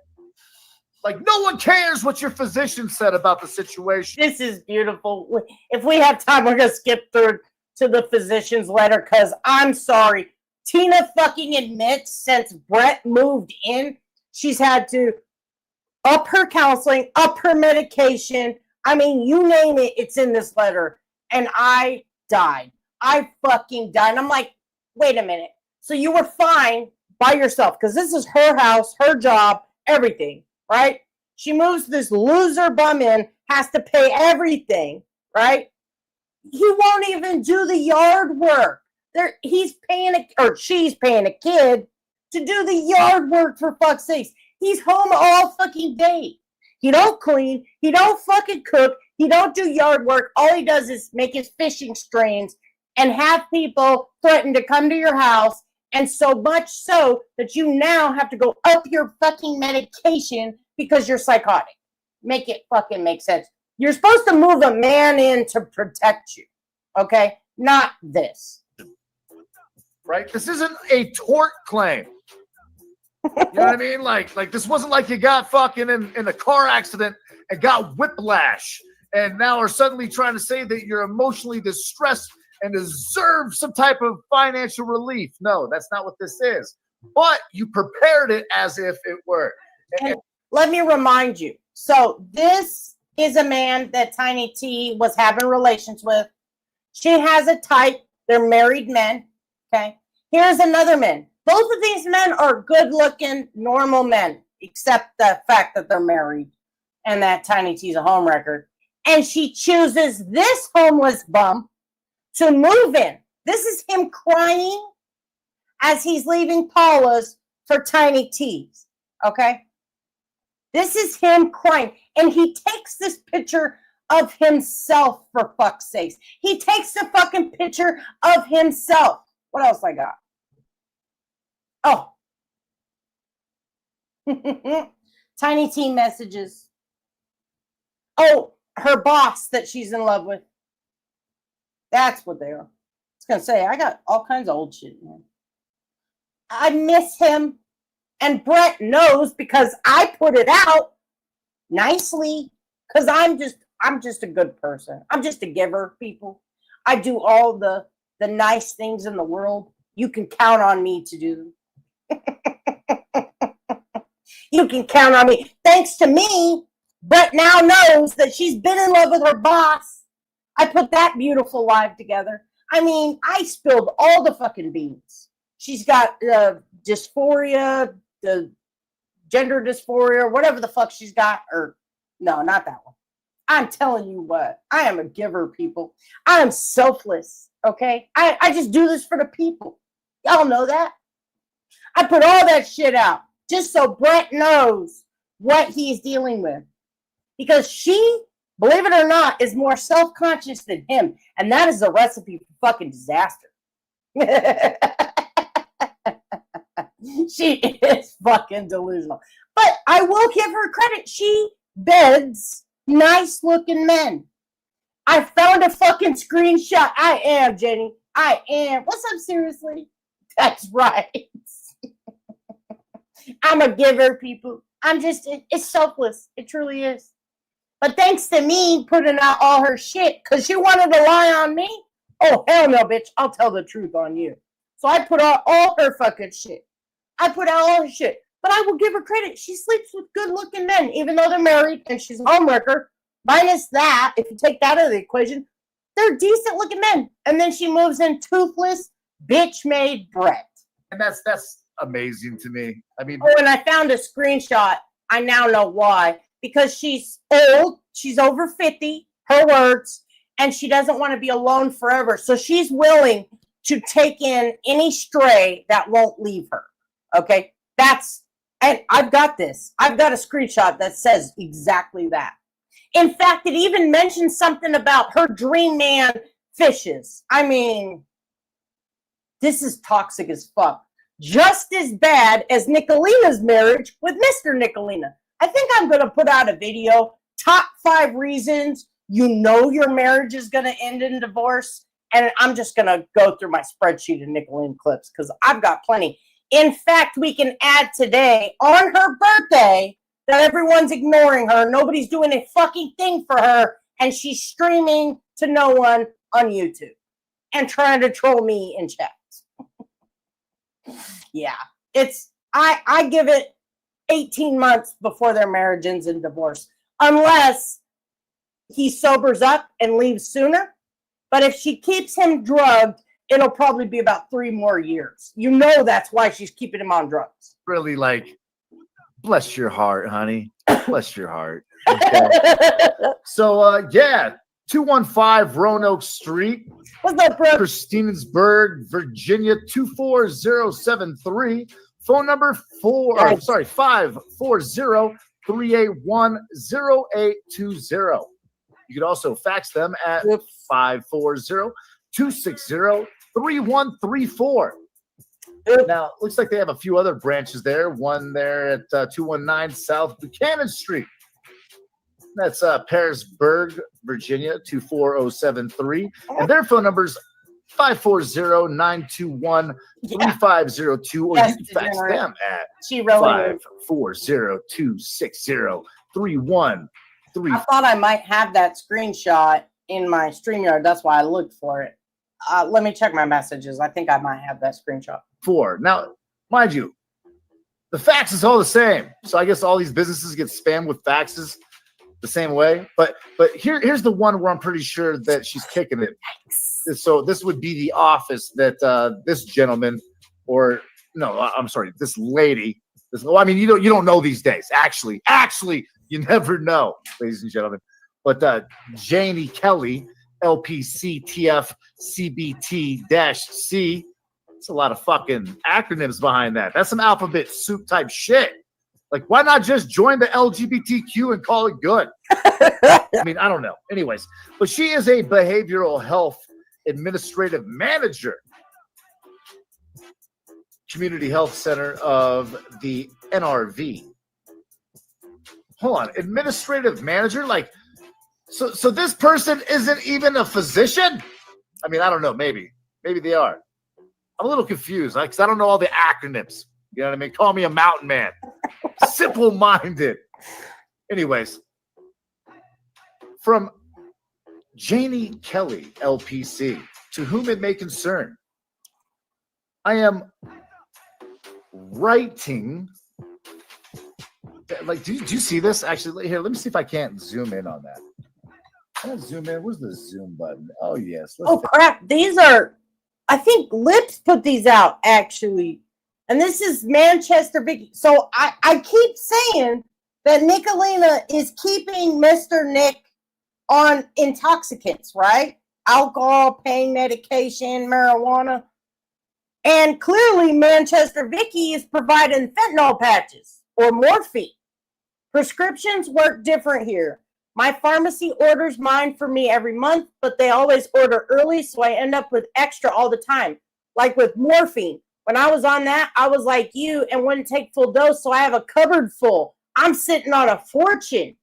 Like, no one cares what your physician said about the situation. This is beautiful. If we have time, we're going to skip through to the physician's letter because I'm sorry. Tina fucking admits since Brett moved in, she's had to up her counseling, up her medication. I mean, you name it, it's in this letter. And I died. I fucking died. And I'm like, wait a minute. So you were fine by yourself because this is her house, her job, everything, right? She moves this loser bum in, has to pay everything, right? He won't even do the yard work. He's paying she's paying a kid to do the yard work, for fuck's sakes. He's home all fucking day. He don't clean. He don't fucking cook. He don't do yard work. All he does is make his fishing strains and have people threaten to come to your house. And so much so that you now have to go up your fucking medication because you're psychotic. Make it fucking make sense. You're supposed to move a man in to protect you. Okay? Not this. Right? This isn't a tort claim. You know what I mean? Like this wasn't like you got fucking in a car accident and got whiplash and now are suddenly trying to say that you're emotionally distressed and deserve some type of financial relief. No, that's not what this is. But you prepared it as if it were. And let me remind you. So this is a man that Tiny T was having relations with. She has a type. They're married men. Okay. Here's another man. Both of these men are good-looking, normal men, except the fact that they're married and that Tiny T's a homewrecker. And she chooses this homeless bum to move in. This is him crying as he's leaving Paula's for Tiny T's, okay? This is him crying. And he takes this picture of himself, for fuck's sakes. He takes the fucking picture of himself. What else I got? Oh. Tiny T messages. Oh, her boss that she's in love with. That's what they are. I was going to say, I got all kinds of old shit, man. I miss him. And Brett knows because I put it out nicely. Because I'm just a good person. I'm just a giver, people. I do all the nice things in the world. You can count on me to do them. You can count on me. Thanks to me, Brett now knows that she's been in love with her boss. I put that beautiful live together. I mean, I spilled all the fucking beans. She's got dysphoria, the gender dysphoria, whatever the fuck she's got. Or no, not that one. I'm telling you what, I am a giver, people. I am selfless, okay? I just do this for the people. Y'all know that. I put all that shit out just so Brett knows what he's dealing with. Because she, believe it or not, is more self-conscious than him. And that is a recipe for fucking disaster. She is fucking delusional. But I will give her credit. She beds nice-looking men. I found a fucking screenshot. I am, Jenny. I am. What's up, seriously? That's right. I'm a giver, people. I'm just, it's selfless. It truly is. But thanks to me putting out all her shit, because she wanted to lie on me. Oh, hell no, bitch. I'll tell the truth on you. So I put out all her fucking shit. I put out all her shit. But I will give her credit. She sleeps with good-looking men, even though they're married and she's a homewrecker. Minus that, if you take that out of the equation, they're decent-looking men. And then she moves in toothless, bitch-made Brett. And that's amazing to me. I mean, oh, and I found a screenshot. I now know why. Because she's old. She's over 50, her words, and she doesn't want to be alone forever. So she's willing to take in any stray that won't leave her. Okay? And I've got this. I've got a screenshot that says exactly that. In fact, it even mentions something about her dream man fishes. I mean, this is toxic as fuck. Just as bad as Nicolina's marriage with Mr. Nicolina. I think I'm going to put out a video, top 5 reasons you know your marriage is going to end in divorce. And I'm just going to go through my spreadsheet of Nicolina clips because I've got plenty. In fact, we can add today on her birthday that everyone's ignoring her. Nobody's doing a fucking thing for her. And she's streaming to no one on YouTube and trying to troll me in chats. Yeah, I give it 18 months before their marriage ends in divorce. Unless he sobers up and leaves sooner. But if she keeps him drugged, it'll probably be about 3 more years. You know that's why she's keeping him on drugs. Really, like, bless your heart, honey. Bless your heart. Okay. So, yeah, 215 Roanoke Street. What's up, bro? Christiansburg, Virginia, 24073. Phone number 540-381-0820. You could also fax them at 540-260-3134. Now, looks like they have a few other branches there. One there at 219 South Buchanan Street. That's Pearisburg, Virginia, 24073. And their phone number's 540-921-3502. Or you can fax them at 540-260-3134. I thought I might have that screenshot in my StreamYard. That's why I looked for it. Let me check my messages. I think I might have that screenshot. Now, mind you, the fax is all the same. So I guess all these businesses get spammed with faxes the same way. But here's the one where I'm pretty sure that she's kicking it. So this would be the office that this gentleman, or no, I'm sorry, this lady. I mean, you don't know these days. Actually, you never know, ladies and gentlemen. But Janie Kelly, LPC TF CBT-C. It's a lot of fucking acronyms behind that. That's some alphabet soup type shit. Like, why not just join the LGBTQ and call it good? I mean, I don't know. Anyways, but she is a behavioral health administrative manager, Community Health Center of the NRV. Hold on, administrative manager? Like, so this person isn't even a physician? I mean, I don't know. Maybe they are. I'm a little confused because I don't know all the acronyms. You know what I mean? Call me a mountain man. Simple-minded. Anyways, from Janie Kelly, LPC, to whom it may concern, I am writing. Like, do you see this? Actually, here, let me see if I can't zoom in on that. Can I zoom in? Where's the zoom button? Oh, yes. Oh, crap. These are, I think Lips put these out, actually. And this is Manchester Vicky. So I keep saying that Nicolina is keeping Mr. Nick on intoxicants, right? Alcohol, pain medication, marijuana. And clearly Manchester Vicky is providing fentanyl patches or morphine. Prescriptions work different here. My pharmacy orders mine for me every month, but they always order early, so I end up with extra all the time. Like with morphine. When I was on that, I was like you and wouldn't take full dose, so I have a cupboard full. I'm sitting on a fortune.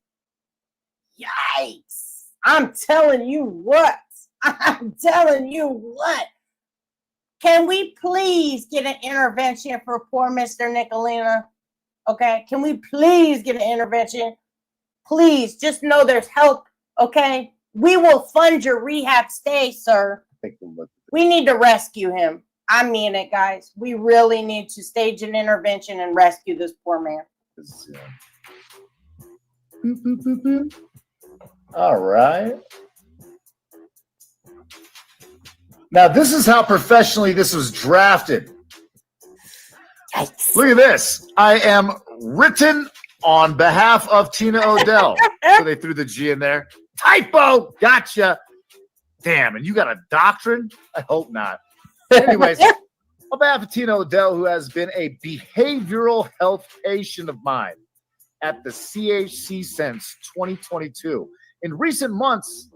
Yikes. I'm telling you what. I'm telling you what. Can we please get an intervention for poor Mr. Nicolina? Okay? Can we please get an intervention? Please, just know there's help, okay? We will fund your rehab stay, sir. We need to rescue him. I mean it, guys. We really need to stage an intervention and rescue this poor man. All right. Now, this is how professionally this was drafted. Yikes. Look at this. I am written on behalf of Tina Odell. So they threw the G in there. Typo. Gotcha. Damn, and you got a doctrine? I hope not. Anyways, on behalf of Tina Odell, who has been a behavioral health patient of mine at the CHC since 2022. In recent months,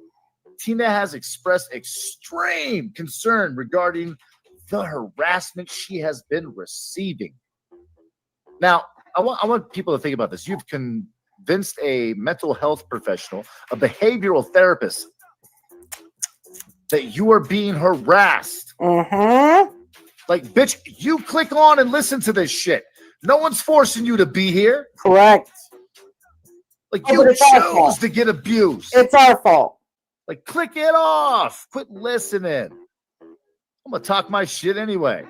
Tina has expressed extreme concern regarding the harassment she has been receiving. Now, I want people to think about this. You've convinced a mental health professional, a behavioral therapist, that you are being harassed. Like, bitch, you click on and listen to this shit. No one's forcing you to be here. Correct. Like, you chose to get abused. It's our fault. Like, click it off. Quit listening. I'm going to talk my shit anyway.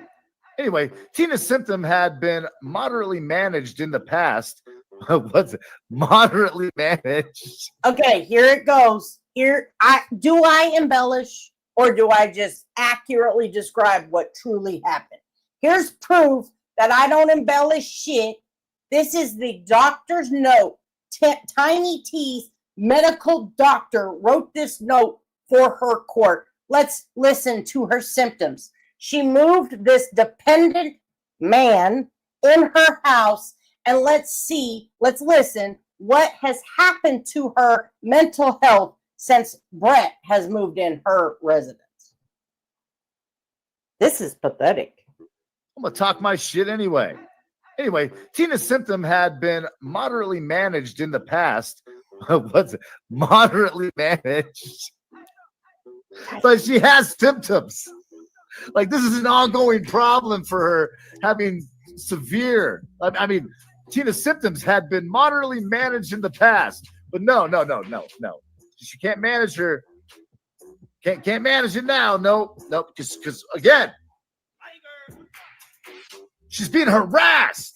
Anyway, Tina's symptom had been moderately managed in the past. What's it? Moderately managed. Okay, here it goes. Do I embellish or do I just accurately describe what truly happened? Here's proof that I don't embellish shit. This is the doctor's note. Tiny T's medical doctor wrote this note for her court. Let's listen to her symptoms. She moved this dependent man in her house, and let's listen what has happened to her mental health since Brett has moved in her residence. This is pathetic. I'm going to talk my shit anyway. Anyway, Tina's symptom had been moderately managed in the past. What's it? Moderately managed. But she has symptoms. Like, this is an ongoing problem for her, having severe. I mean, Tina's symptoms had been moderately managed in the past. But no. She can't manage her. Can't manage it now. No. Because again, she's being harassed.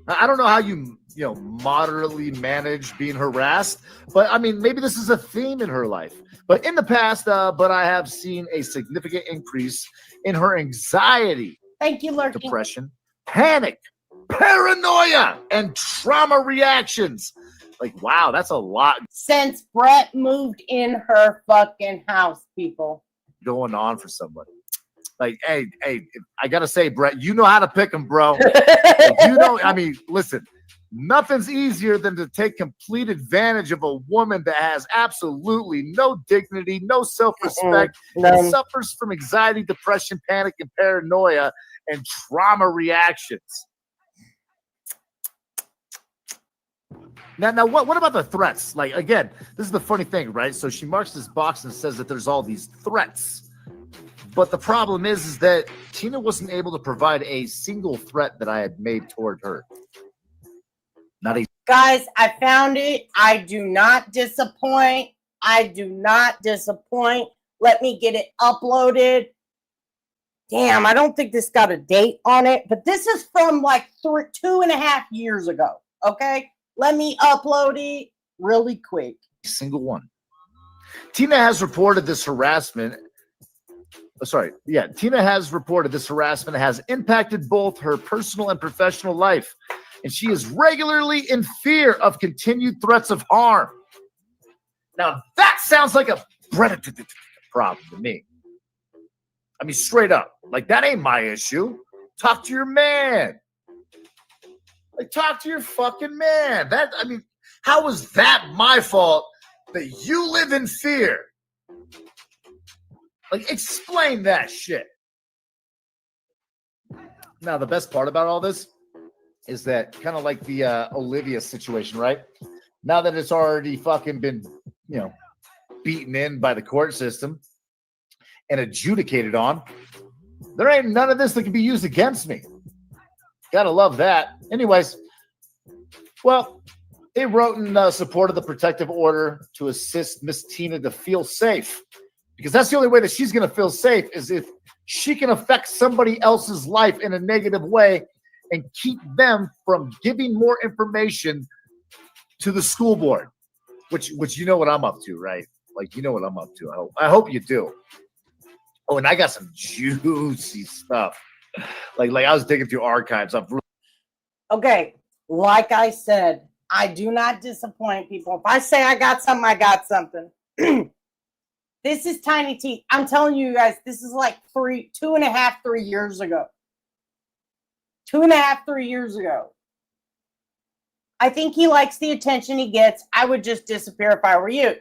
I don't know how you moderately manage being harassed, but I mean, maybe this is a theme in her life. But in the past, but I have seen a significant increase in her anxiety. Thank you, Lurky. Depression, panic, paranoia, and trauma reactions. Like, wow, that's a lot since Brett moved in her fucking house, people. Going on for somebody. Like, hey, I gotta say, Brett, you know how to pick them, bro. I mean, listen, nothing's easier than to take complete advantage of a woman that has absolutely no dignity, no self-respect, and suffers from anxiety, depression, panic, and paranoia, and trauma reactions. Now, what about the threats? Like, again, this is the funny thing, right? So she marks this box and says that there's all these threats. But the problem is that Tina wasn't able to provide a single threat that I had made toward her. Guys, I found it. I do not disappoint. Let me get it uploaded. Damn, I don't think this got a date on it, but this is from like 2.5 years ago. Okay, let me upload it really quick. Single one. Tina has reported this harassment. Tina has reported this harassment has impacted both her personal and professional life. and she is regularly in fear of continued threats of harm. Now, that sounds like a problem to me. I mean, straight up. Like, that ain't my issue. Talk to your man. Like, talk to your fucking man. How is that my fault that you live in fear? Like, explain that shit. Now, the best part about all this is that kind of like the Olivia situation, right? Now that it's already fucking been, beaten in by the court system and adjudicated on, there ain't none of this that can be used against me. Gotta love that. Anyways, well, they wrote in support of the protective order to assist Miss Tina to feel safe, because that's the only way that she's going to feel safe is if she can affect somebody else's life in a negative way and keep them from giving more information to the school board, which you know what I'm up to, right? Like, you know what I'm up to. I hope you do. Oh, and I got some juicy stuff. Like I was digging through archives. Okay, like I said, I do not disappoint people. If I say I got something, I got something. This is Tiny T. I'm telling you guys, this is like 2.5, 3 years ago. 2.5, 3 years ago. I think he likes the attention he gets. I would just disappear if I were you.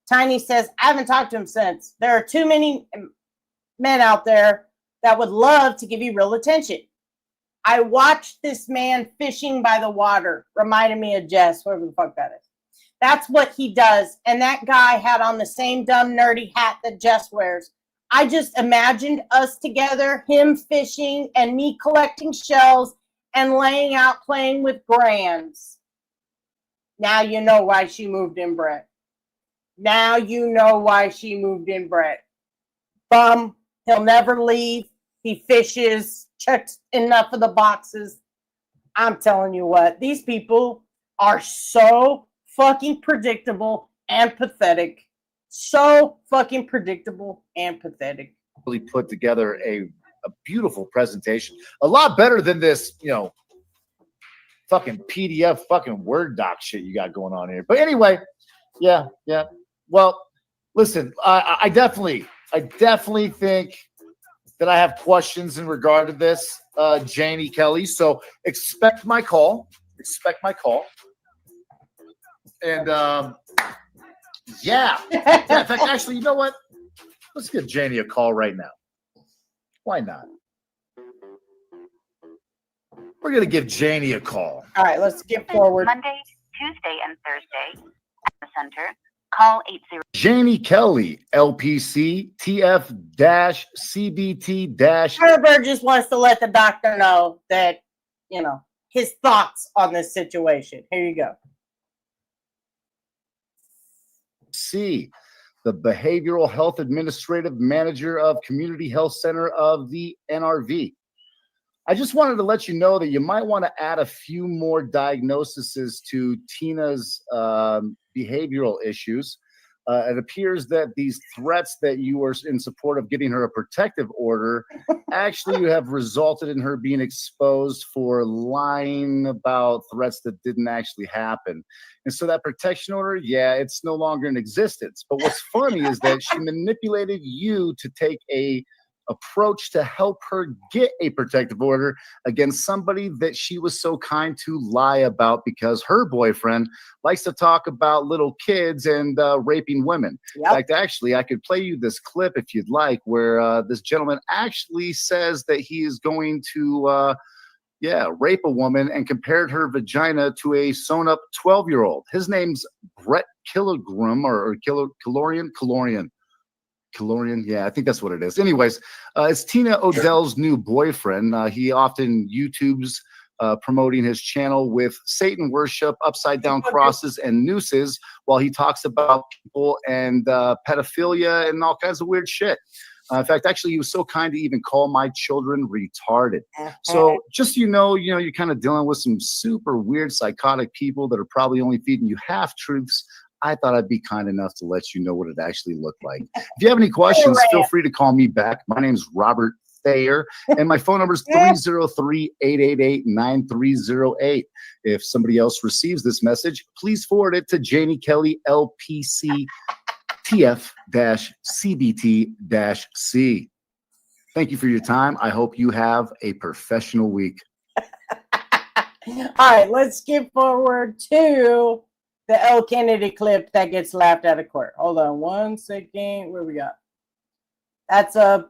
Tiny says, I haven't talked to him since. There are too many men out there that would love to give you real attention. I watched this man fishing by the water. Reminded me of Jess, whoever the fuck that is. That's what he does. And that guy had on the same dumb nerdy hat that Jess wears. I just imagined us together, him fishing and me collecting shells and laying out playing with grands. Now you know why she moved in, Brett. Now you know why she moved in, Brett. Bum. He'll never leave. He fishes, checks enough of the boxes. I'm telling you what, these people are so fucking predictable and pathetic. So fucking predictable and pathetic. Really put together a beautiful presentation. A lot better than this, fucking PDF, fucking Word doc shit you got going on here. But anyway, yeah. Well, listen, I definitely think that I have questions in regard to this, Janie Kelly. So expect my call. And yeah. In fact, actually, you know what? Let's give Janie a call right now. Why not? We're gonna give Janie a call. All right, let's get forward. Monday, Tuesday, and Thursday at the center. Call 80. Janie Kelly, LPC, TF-CBT- Herbert just wants to let the doctor know that, his thoughts on this situation. Here you go. C, the Behavioral Health Administrative Manager of Community Health Center of the NRV. I just wanted to let you know that you might want to add a few more diagnoses to Tina's behavioral issues. It appears that these threats that you were in support of getting her a protective order actually have resulted in her being exposed for lying about threats that didn't actually happen. And so that protection order, yeah, it's no longer in existence. But what's funny is that she manipulated you to take a approach to help her get a protective order against somebody that she was so kind to lie about because her boyfriend likes to talk about little kids and raping women. Yep. In fact, actually, I could play you this clip if you'd like, where this gentleman actually says that he is going to rape a woman and compared her vagina to a sewn-up 12-year-old. His name's Brett Kilogram or Calorian. Yeah, I think that's what it is. Anyways, it's Tina Odell's new boyfriend. He often YouTubes promoting his channel with Satan worship, upside down crosses, and nooses while he talks about people and pedophilia and all kinds of weird shit. In fact, actually, he was so kind to even call my children retarded. So just so you know, you're kind of dealing with some super weird, psychotic people that are probably only feeding you half-truths. I thought I'd be kind enough to let you know what it actually looked like. If you have any questions, feel free to call me back. My name's Robert Thayer. And my phone number is 303-888-9308. If somebody else receives this message, please forward it to Janie Kelly, LPC, TF-CBT-C. Thank you for your time. I hope you have a professional week. All right, let's skip forward to the L. Kennedy clip that gets laughed out of court. Hold on 1 second. Where we got? That's a.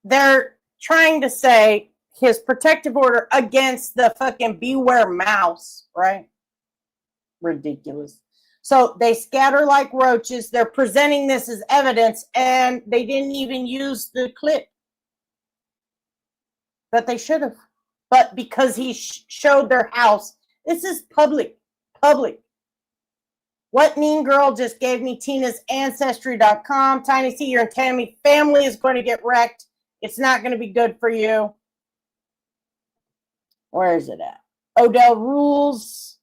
They're trying to say his protective order against the fucking beware mouse, right? Ridiculous. So they scatter like roaches. They're presenting this as evidence, and they didn't even use the clip that they should have. But because he showed their house, this is public. What mean girl just gave me Tina's Ancestry.com. Tiny C, your and Tammy family is going to get wrecked. It's not going to be good for you. Where is it at? Odell Rules.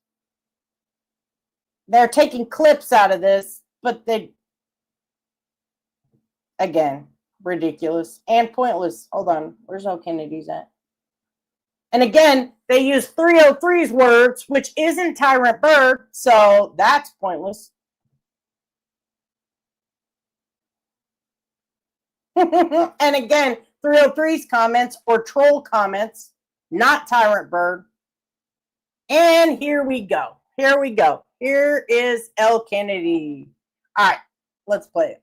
They're taking clips out of this, but they, again, ridiculous and pointless. Hold on. Where's O. Kennedy's at? And again, they use 303's words, which isn't Tyrant Bird, so that's pointless. And again, 303's comments or troll comments, not Tyrant Bird. And here we go. Here is L. Kennedy. All right, let's play it.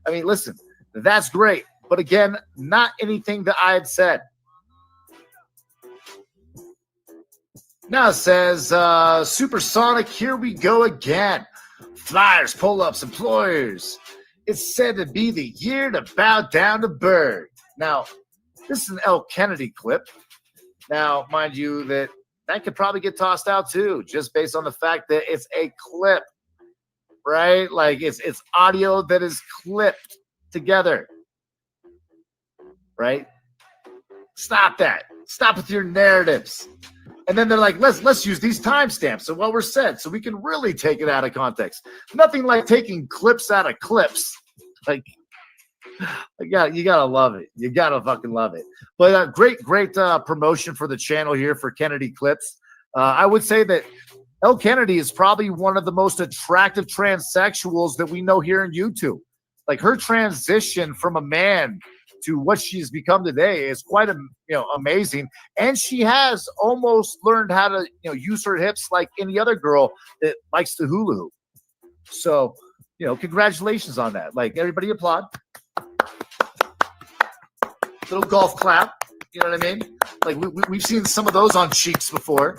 I mean, listen, that's great. But again, not anything that I had said. Now it says, Supersonic, here we go again. Flyers, pull-ups, employers. It's said to be the year to bow down to Bird. Now, this is an L. Kennedy clip. Now, mind you, that could probably get tossed out too, just based on the fact that it's a clip, right? Like it's audio that is clipped together, right? Stop that. Stop with your narratives. And then they're like, let's use these timestamps. So what we're said, so we can really take it out of context. Nothing like taking clips out of clips. Like, you gotta love it. You gotta fucking love it. But great promotion for the channel here for Kennedy Clips. I would say that L. Kennedy is probably one of the most attractive transsexuals that we know here in YouTube. Like her transition from a man to what she's become today is quite amazing, and she has almost learned how to use her hips like any other girl that likes to hula hoop. So congratulations on that. Like everybody applaud. Little golf clap, you know what I mean? Like we've seen some of those on Cheeks before.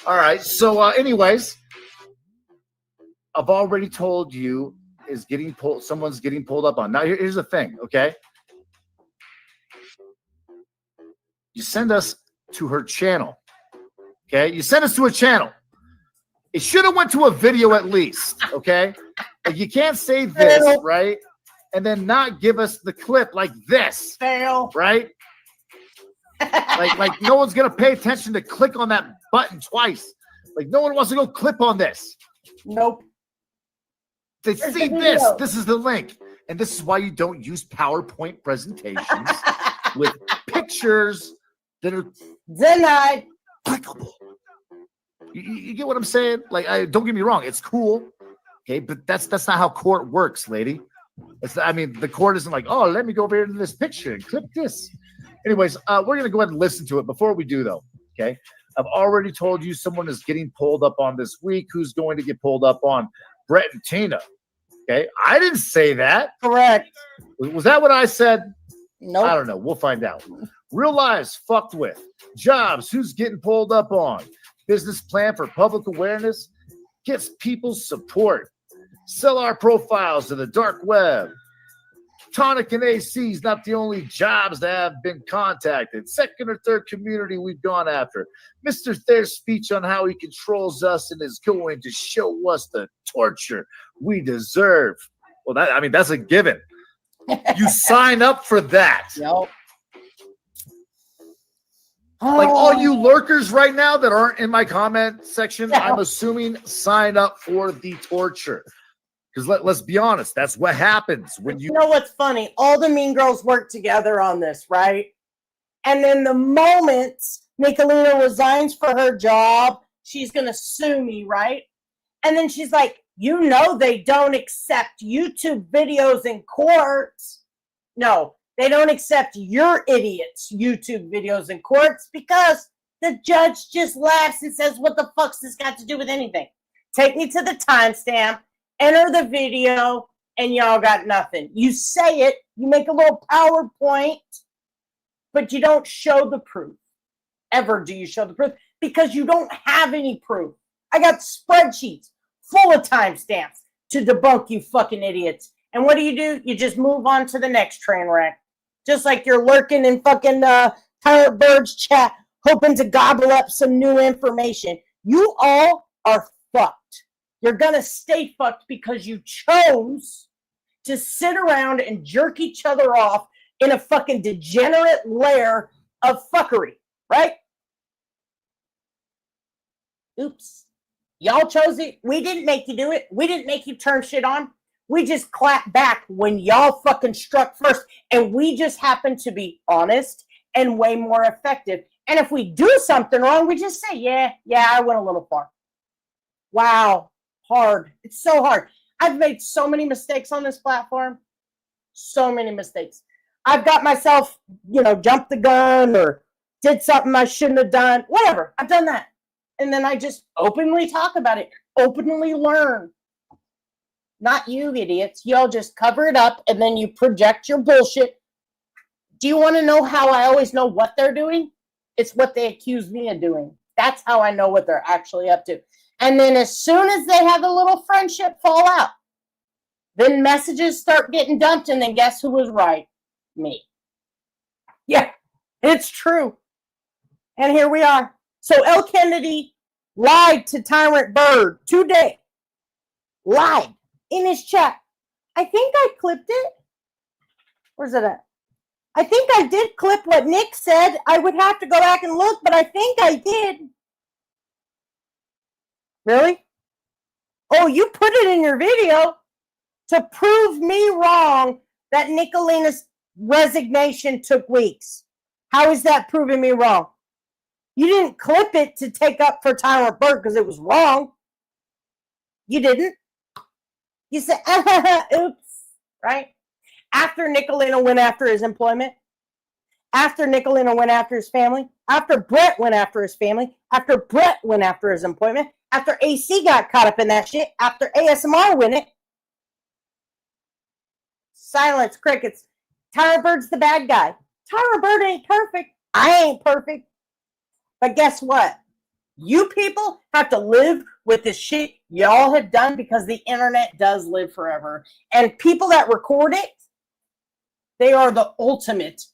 All right, so anyways, I've already told you someone's getting pulled up on. Now here's the thing, okay? You send us to her channel, okay? You send us to a channel. It should have went to a video at least, okay? Like you can't say this, right? And then not give us the clip like this. Fail. Right? like no one's gonna pay attention to click on that button twice. Like no one wants to go clip on this. Nope. They see this. This is the link. And this is why you don't use PowerPoint presentations with pictures that are denied. Clickable. You get what I'm saying? Like, don't get me wrong, it's cool. Okay, but that's not how court works, lady. The court isn't like, oh, let me go over here to this picture and clip this. Anyways, we're going to go ahead and listen to it. Before we do, though, okay? I've already told you someone is getting pulled up on this week. Who's going to get pulled up on? Brett and Tina. Okay? I didn't say that. Correct. Was that what I said? No. I don't know. We'll find out. Real lives fucked with. Jobs. Who's getting pulled up on? Business plan for public awareness. Gets people's support. Sell our profiles to the dark web. Tonic and AC is not the only jobs that have been contacted. Second or third community we've gone after. Mr. Thayer's speech on how he controls us and is going to show us the torture we deserve. Well, that's a given. You sign up for that. Yep. Like all you lurkers right now that aren't in my comment section, I'm assuming sign up for the torture. Because let's be honest, that's what happens when You know what's funny? All the Mean Girls work together on this, right? And then the moment Nicolina resigns for her job, she's going to sue me, right? And then she's like, you know they don't accept YouTube videos in courts. No, they don't accept your idiots' YouTube videos in courts because the judge just laughs and says, what the fuck's this got to do with anything? Take me to the timestamp, enter the video, and y'all got nothing. You say it, you make a little PowerPoint, but you don't show the proof. Ever do you show the proof? Because you don't have any proof. I got spreadsheets full of timestamps to debunk you fucking idiots. And what do? You just move on to the next train wreck. Just like you're lurking in fucking Pirate Bird's chat, hoping to gobble up some new information. You all are fucked. You're gonna stay fucked because you chose to sit around and jerk each other off in a fucking degenerate lair of fuckery, right? Oops. Y'all chose it. We didn't make you do it. We didn't make you turn shit on. We just clapped back when y'all fucking struck first. And we just happen to be honest and way more effective. And if we do something wrong, we just say, yeah, I went a little far. Wow. Hard. It's so hard. I've made so many mistakes on this platform. So many mistakes. I've got myself, jumped the gun or did something I shouldn't have done. Whatever. I've done that. And then I just openly talk about it, openly learn. Not you idiots. Y'all just cover it up and then you project your bullshit. Do you want to know how I always know what they're doing? It's what they accuse me of doing. That's how I know what they're actually up to. And then as soon as they have a little friendship fall out, then messages start getting dumped and then guess who was right? Me. Yeah, it's true. And here we are. So L. Kennedy lied to Tyrant Bird today. Lied in his chat. I think I clipped it. Where's it at? I think I did clip what Nick said. I would have to go back and look, but I think I did. Really? Oh, you put it in your video to prove me wrong that Nicolina's resignation took weeks. How is that proving me wrong? You didn't clip it to take up for Tyrant Bird because it was wrong. You didn't. You said, oops, right? After Nicolina went after his employment, after Nicolina went after his family, after Brett went after his family, after Brett went after his employment, after AC got caught up in that shit, after ASMR went it. Silence, crickets. Tyrant Bird's the bad guy. Tyrant Bird ain't perfect. I ain't perfect. But guess what? You people have to live with the shit y'all have done because the internet does live forever. And people that record it, they are the ultimate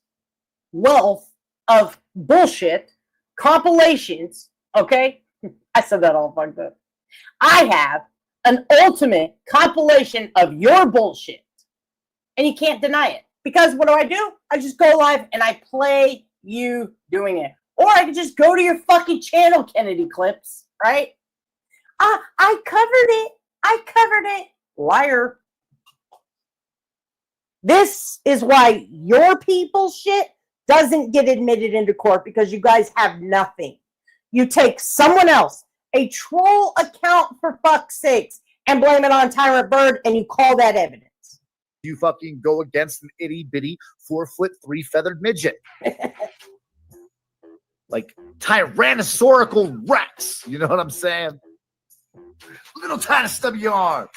wealth of bullshit compilations. Okay? I said that all fucked up. I have an ultimate compilation of your bullshit. And you can't deny it. Because what do? I just go live and I play you doing it. Or I could just go to your fucking channel, Kennedy Clips, right? I covered it. Liar. This is why your people's shit doesn't get admitted into court because you guys have nothing. You take someone else, a troll account for fuck's sakes, and blame it on Tyrant Bird, and you call that evidence. You fucking go against an itty bitty 4-foot 3-feathered midget. Like Tyrannosaurical Rex. You know what I'm saying? Little tiny stubby arms.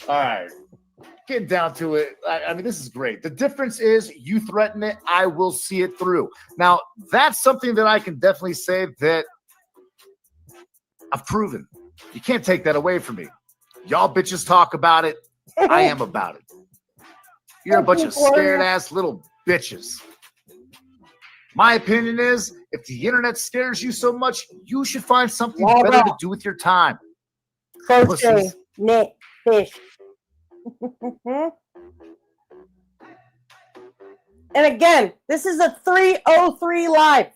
All right. Getting down to it. I mean, this is great. The difference is you threaten it, I will see it through. Now, that's something that I can definitely say that I've proven. You can't take that away from me. Y'all bitches talk about it. I am about it. You're a bunch of scared-ass little bitches. My opinion is, if the internet scares you so much, you should find something better to do with your time. Crochet, Nick, fish. And again, this is a 303 live.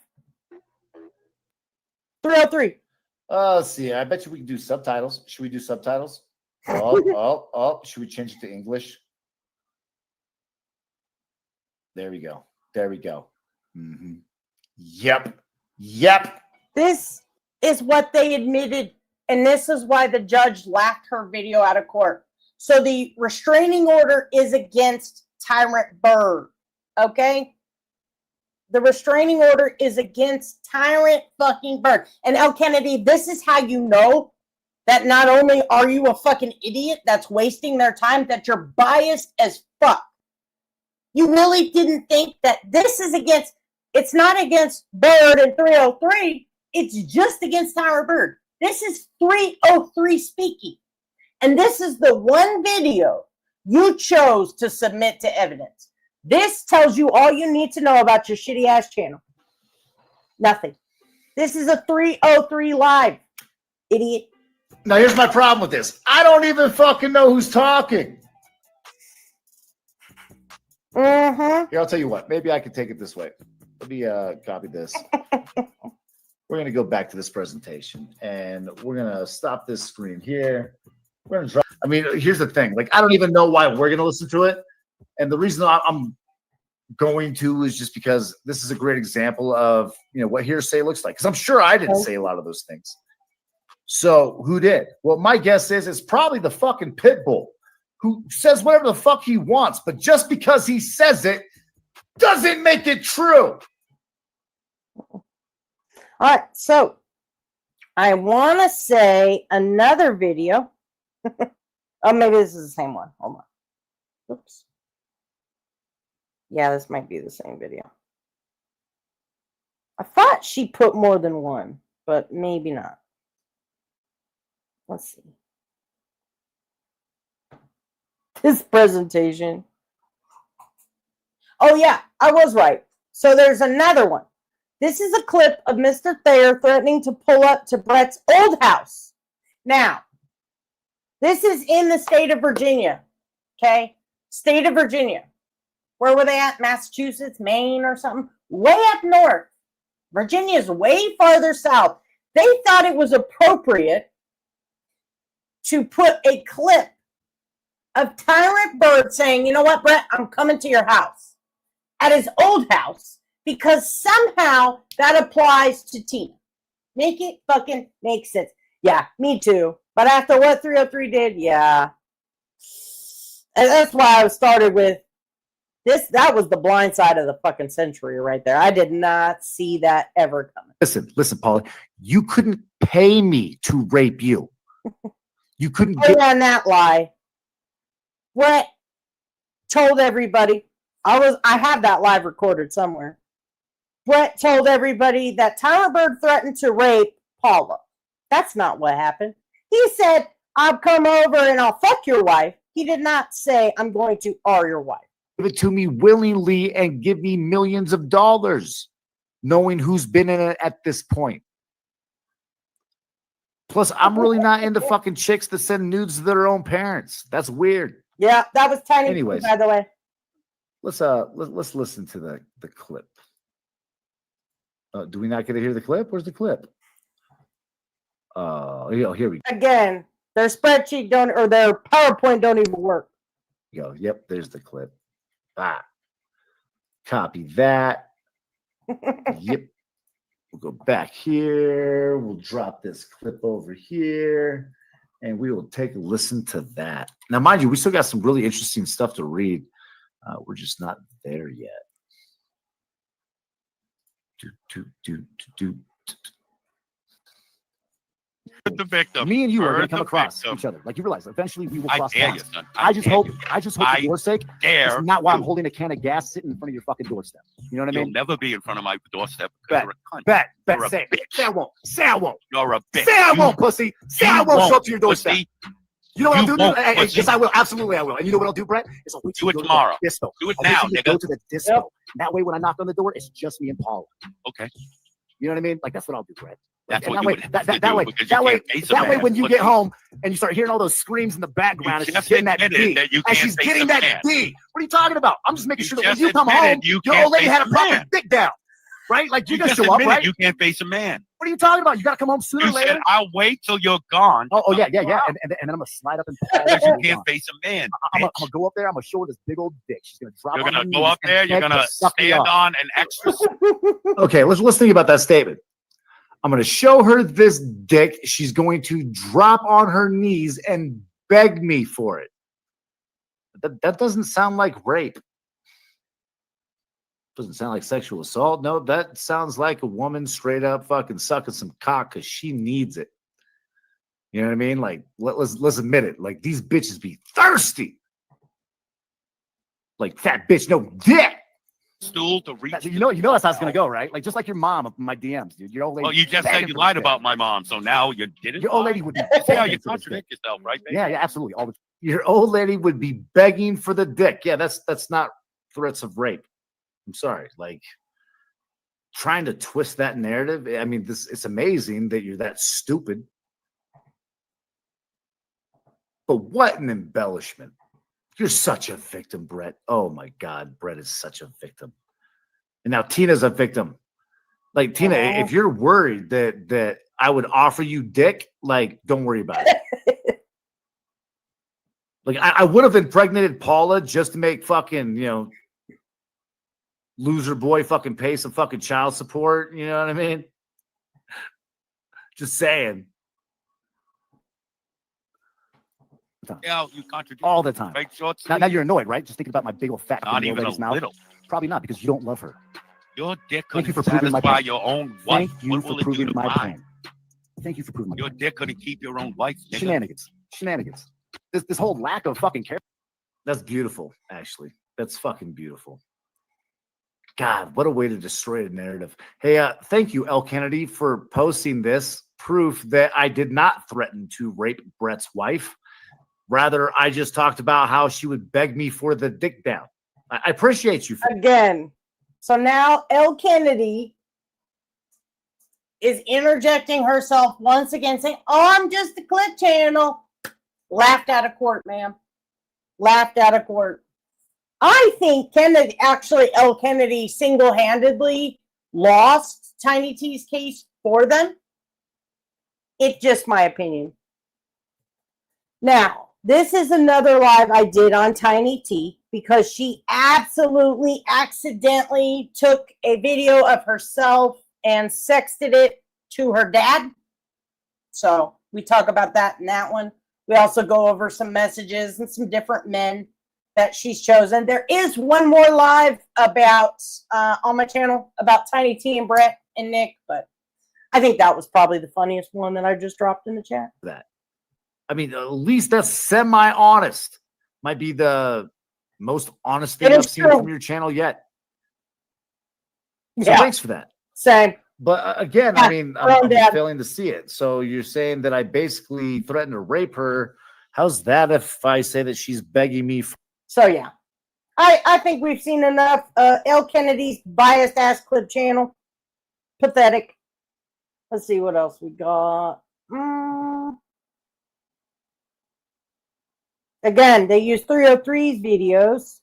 303. Let's see. I bet you we can do subtitles. Should we do subtitles? Oh, should we change it to English? There we go. Mm-hmm. Yep. This is what they admitted, and this is why the judge laughed her video out of court. So the restraining order is against Tyrant Bird, okay? The restraining order is against Tyrant fucking Bird. And L. Kennedy, this is how you know that not only are you a fucking idiot that's wasting their time, that you're biased as fuck. You really didn't think that this is against, it's not against Bird and 303, it's just against Tyrant Bird. This is 303 speaking. And this is the one video you chose to submit to evidence. This tells you all you need to know about your shitty ass channel. Nothing. This is a 303 live, idiot. Now here's my problem with this. I don't even fucking know who's talking. Mm-hmm. Here, I'll tell you what. Maybe I could take it this way. Let me copy this. We're going to go back to this presentation, and we're going to stop this screen here. We're going to drop. I mean, here's the thing. Like, I don't even know why we're going to listen to it. And the reason I'm going to is just because this is a great example of, what hearsay looks like. Because I'm sure I didn't say a lot of those things. So who did? Well, my guess is it's probably the fucking pit bull who says whatever the fuck he wants. But just because he says it doesn't make it true. All right. So I want to say another video. Oh, maybe this is the same one. Hold on. Oops. Yeah, this might be the same video. I thought she put more than one, but maybe not. Let's see. This presentation. Oh, yeah, I was right. So there's another one. This is a clip of Mr. Thayer threatening to pull up to Brett's old house. Now, this is in the state of Virginia, okay? State of Virginia. Where were they at? Massachusetts, Maine, or something? Way up north. Virginia is way farther south. They thought it was appropriate to put a clip of Tyrant Bird saying, you know what, Brett, I'm coming to your house. At his old house. Because somehow that applies to Tina. Make it fucking make sense. Yeah, me too. But after what 303 did, yeah. And that's why I started with this. That was the blind side of the fucking century right there. I did not see that ever coming. Listen, Paula. You couldn't pay me to rape you. You couldn't get on that lie. Brett told everybody. I have that live recorded somewhere. Brett told everybody that Tyler Bird threatened to rape Paula. That's not what happened. He said, I'll come over and I'll fuck your wife. He did not say, I'm going to R your wife. Give it to me willingly and give me millions of dollars, knowing who's been in it at this point. Plus, I'm really not into fucking chicks that send nudes to their own parents. That's weird. Yeah, that was Tiny. Anyways, by the way. Let's listen to the clip. Do we not get to hear the clip? Where's the clip? Here we go. Again, their spreadsheet or their PowerPoint don't even work. Yep, there's the clip. Copy that. Yep. We'll go back here. We'll drop this clip over here, and we will take a listen to that. Now, mind you, we still got some really interesting stuff to read. We're just not there yet. The victim. Me and you are going to come across each other. Like, you realize, eventually we will cross paths. I just hope for your sake, it's not why I'm holding a can of gas sitting in front of your fucking doorstep. You know what I mean? You'll never be in front of my doorstep. Bet. Say I won't. You're a bitch. Say I won't, pussy. Say I won't show up to your doorstep. Pussy. You know what I'll do? Yes, I will. Absolutely, I will. And you know what I'll do, Brett? I'll wait do it tomorrow. Disco. Do it now, nigga. Go to the disco. Yep. That way, when I knock on the door, it's just me and Paula. Okay. You know what I mean? Like, that's what I'll do, Brett. That's like, what that way, when you get home and you start hearing all those screams in the background, and she's getting that D. And she's getting that D. What are you talking about? I'm just making sure that when you come home, your old lady had a proper dick down. right? Like you gotta just show up, admitted right? You can't face a man. What are you talking about? You gotta come home sooner You or later. said, I'll wait till you're gone. Oh yeah. And then I'm gonna slide up and Because you can't face a man. I'm gonna go up there. I'm gonna show her this big old dick. She's gonna drop. You're on her gonna go knees up there. and You're beg to gonna suck me stand off. on an extra. Okay, let's think about that statement. I'm gonna show her this dick. She's going to drop on her knees and beg me for it. That doesn't sound like rape. Doesn't sound like sexual assault. No, that sounds like a woman straight up fucking sucking some cock because she needs it. You know what I mean? Like, let's admit it. Like, these bitches be thirsty. Like, fat bitch, no dick. Stool to reach. You know that's how it's gonna go, right? Like, just like your mom up in my DMs, dude. Your old lady. Oh, you just said you lied about my mom, so now you didn't. Your old lady would be. Yeah, you contradict yourself, right? Baby? Yeah, absolutely. Your old lady would be begging for the dick. Yeah, that's not threats of rape. I'm sorry. Like, trying to twist that narrative. I mean, it's amazing that you're that stupid. But what an embellishment. You're such a victim, Brett. Oh my God, Brett is such a victim. And now Tina's a victim. Like, Tina, if you're worried that I would offer you dick, like, don't worry about it. Like, I would have impregnated Paula just to make fucking, loser boy fucking pay some fucking child support. You know what I mean? Just saying. Yeah, you contradict All the time. Right, short Now you're annoyed, right? Just thinking about my big old fat Not fucking even lady's a mouth. little. Probably not, because you don't love her. Your dick Thank you couldn't for proving my satisfy point. your own wife. Thank you What for will it do proving to my mine? point. Thank you for proving my Your point. dick couldn't keep your own wife. Nigga. Shenanigans. This whole lack of fucking care. That's beautiful, actually. That's fucking beautiful. God, what a way to destroy a narrative. Hey, thank you, El Kennedy, for posting this proof that I did not threaten to rape Brett's wife. Rather, I just talked about how she would beg me for the dick down. I appreciate you. Again. So now El Kennedy is interjecting herself once again, saying, "Oh, I'm just a clip channel." Laughed out of court, ma'am. Laughed out of court. I think El Kennedy single-handedly lost Tiny T's case for them. It's just my opinion. Now, this is another live I did on Tiny T because she absolutely accidentally took a video of herself and sexted it to her dad. So we talk about that in that one. We also go over some messages and some different men that she's chosen. There is one more live about on my channel about Tiny T and Brett and Nick, but I think that was probably the funniest one that I just dropped in the chat. I mean, at least that's semi-honest. Might be the most honest thing I've seen from your channel yet. So thanks for that. Same. But again, I mean, I'm failing to see it. So you're saying that I basically threatened to rape her. How's that if I say that she's begging me? So yeah, I think we've seen enough. El Kennedy's biased ass clip channel. Pathetic. Let's see what else we got. Again, they use 303's videos.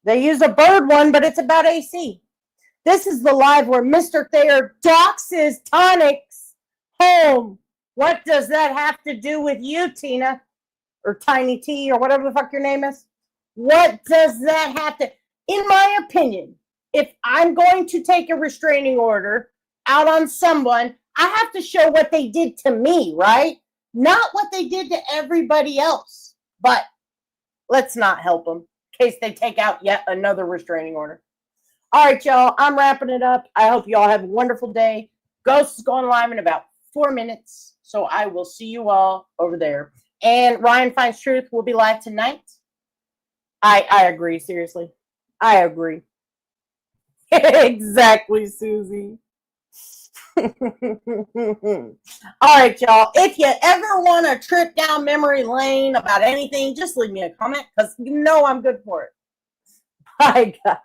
They use a bird one, but it's about AC. This is the live where Mr. Thayer doxes Tonics home. What does that have to do with you, Tina? Or Tiny T, or whatever the fuck your name is? What does that have to... In my opinion, if I'm going to take a restraining order out on someone, I have to show what they did to me, right? Not what they did to everybody else. But let's not help them in case they take out yet another restraining order. All right, y'all. I'm wrapping it up. I hope you all have a wonderful day. Ghost is going live in about 4 minutes. So I will see you all over there. And Ryan Finds Truth will be live tonight. I agree, seriously. I agree. Exactly, Susie. All right, y'all. If you ever want a trip down memory lane about anything, just leave me a comment because you know I'm good for it. Bye, guys.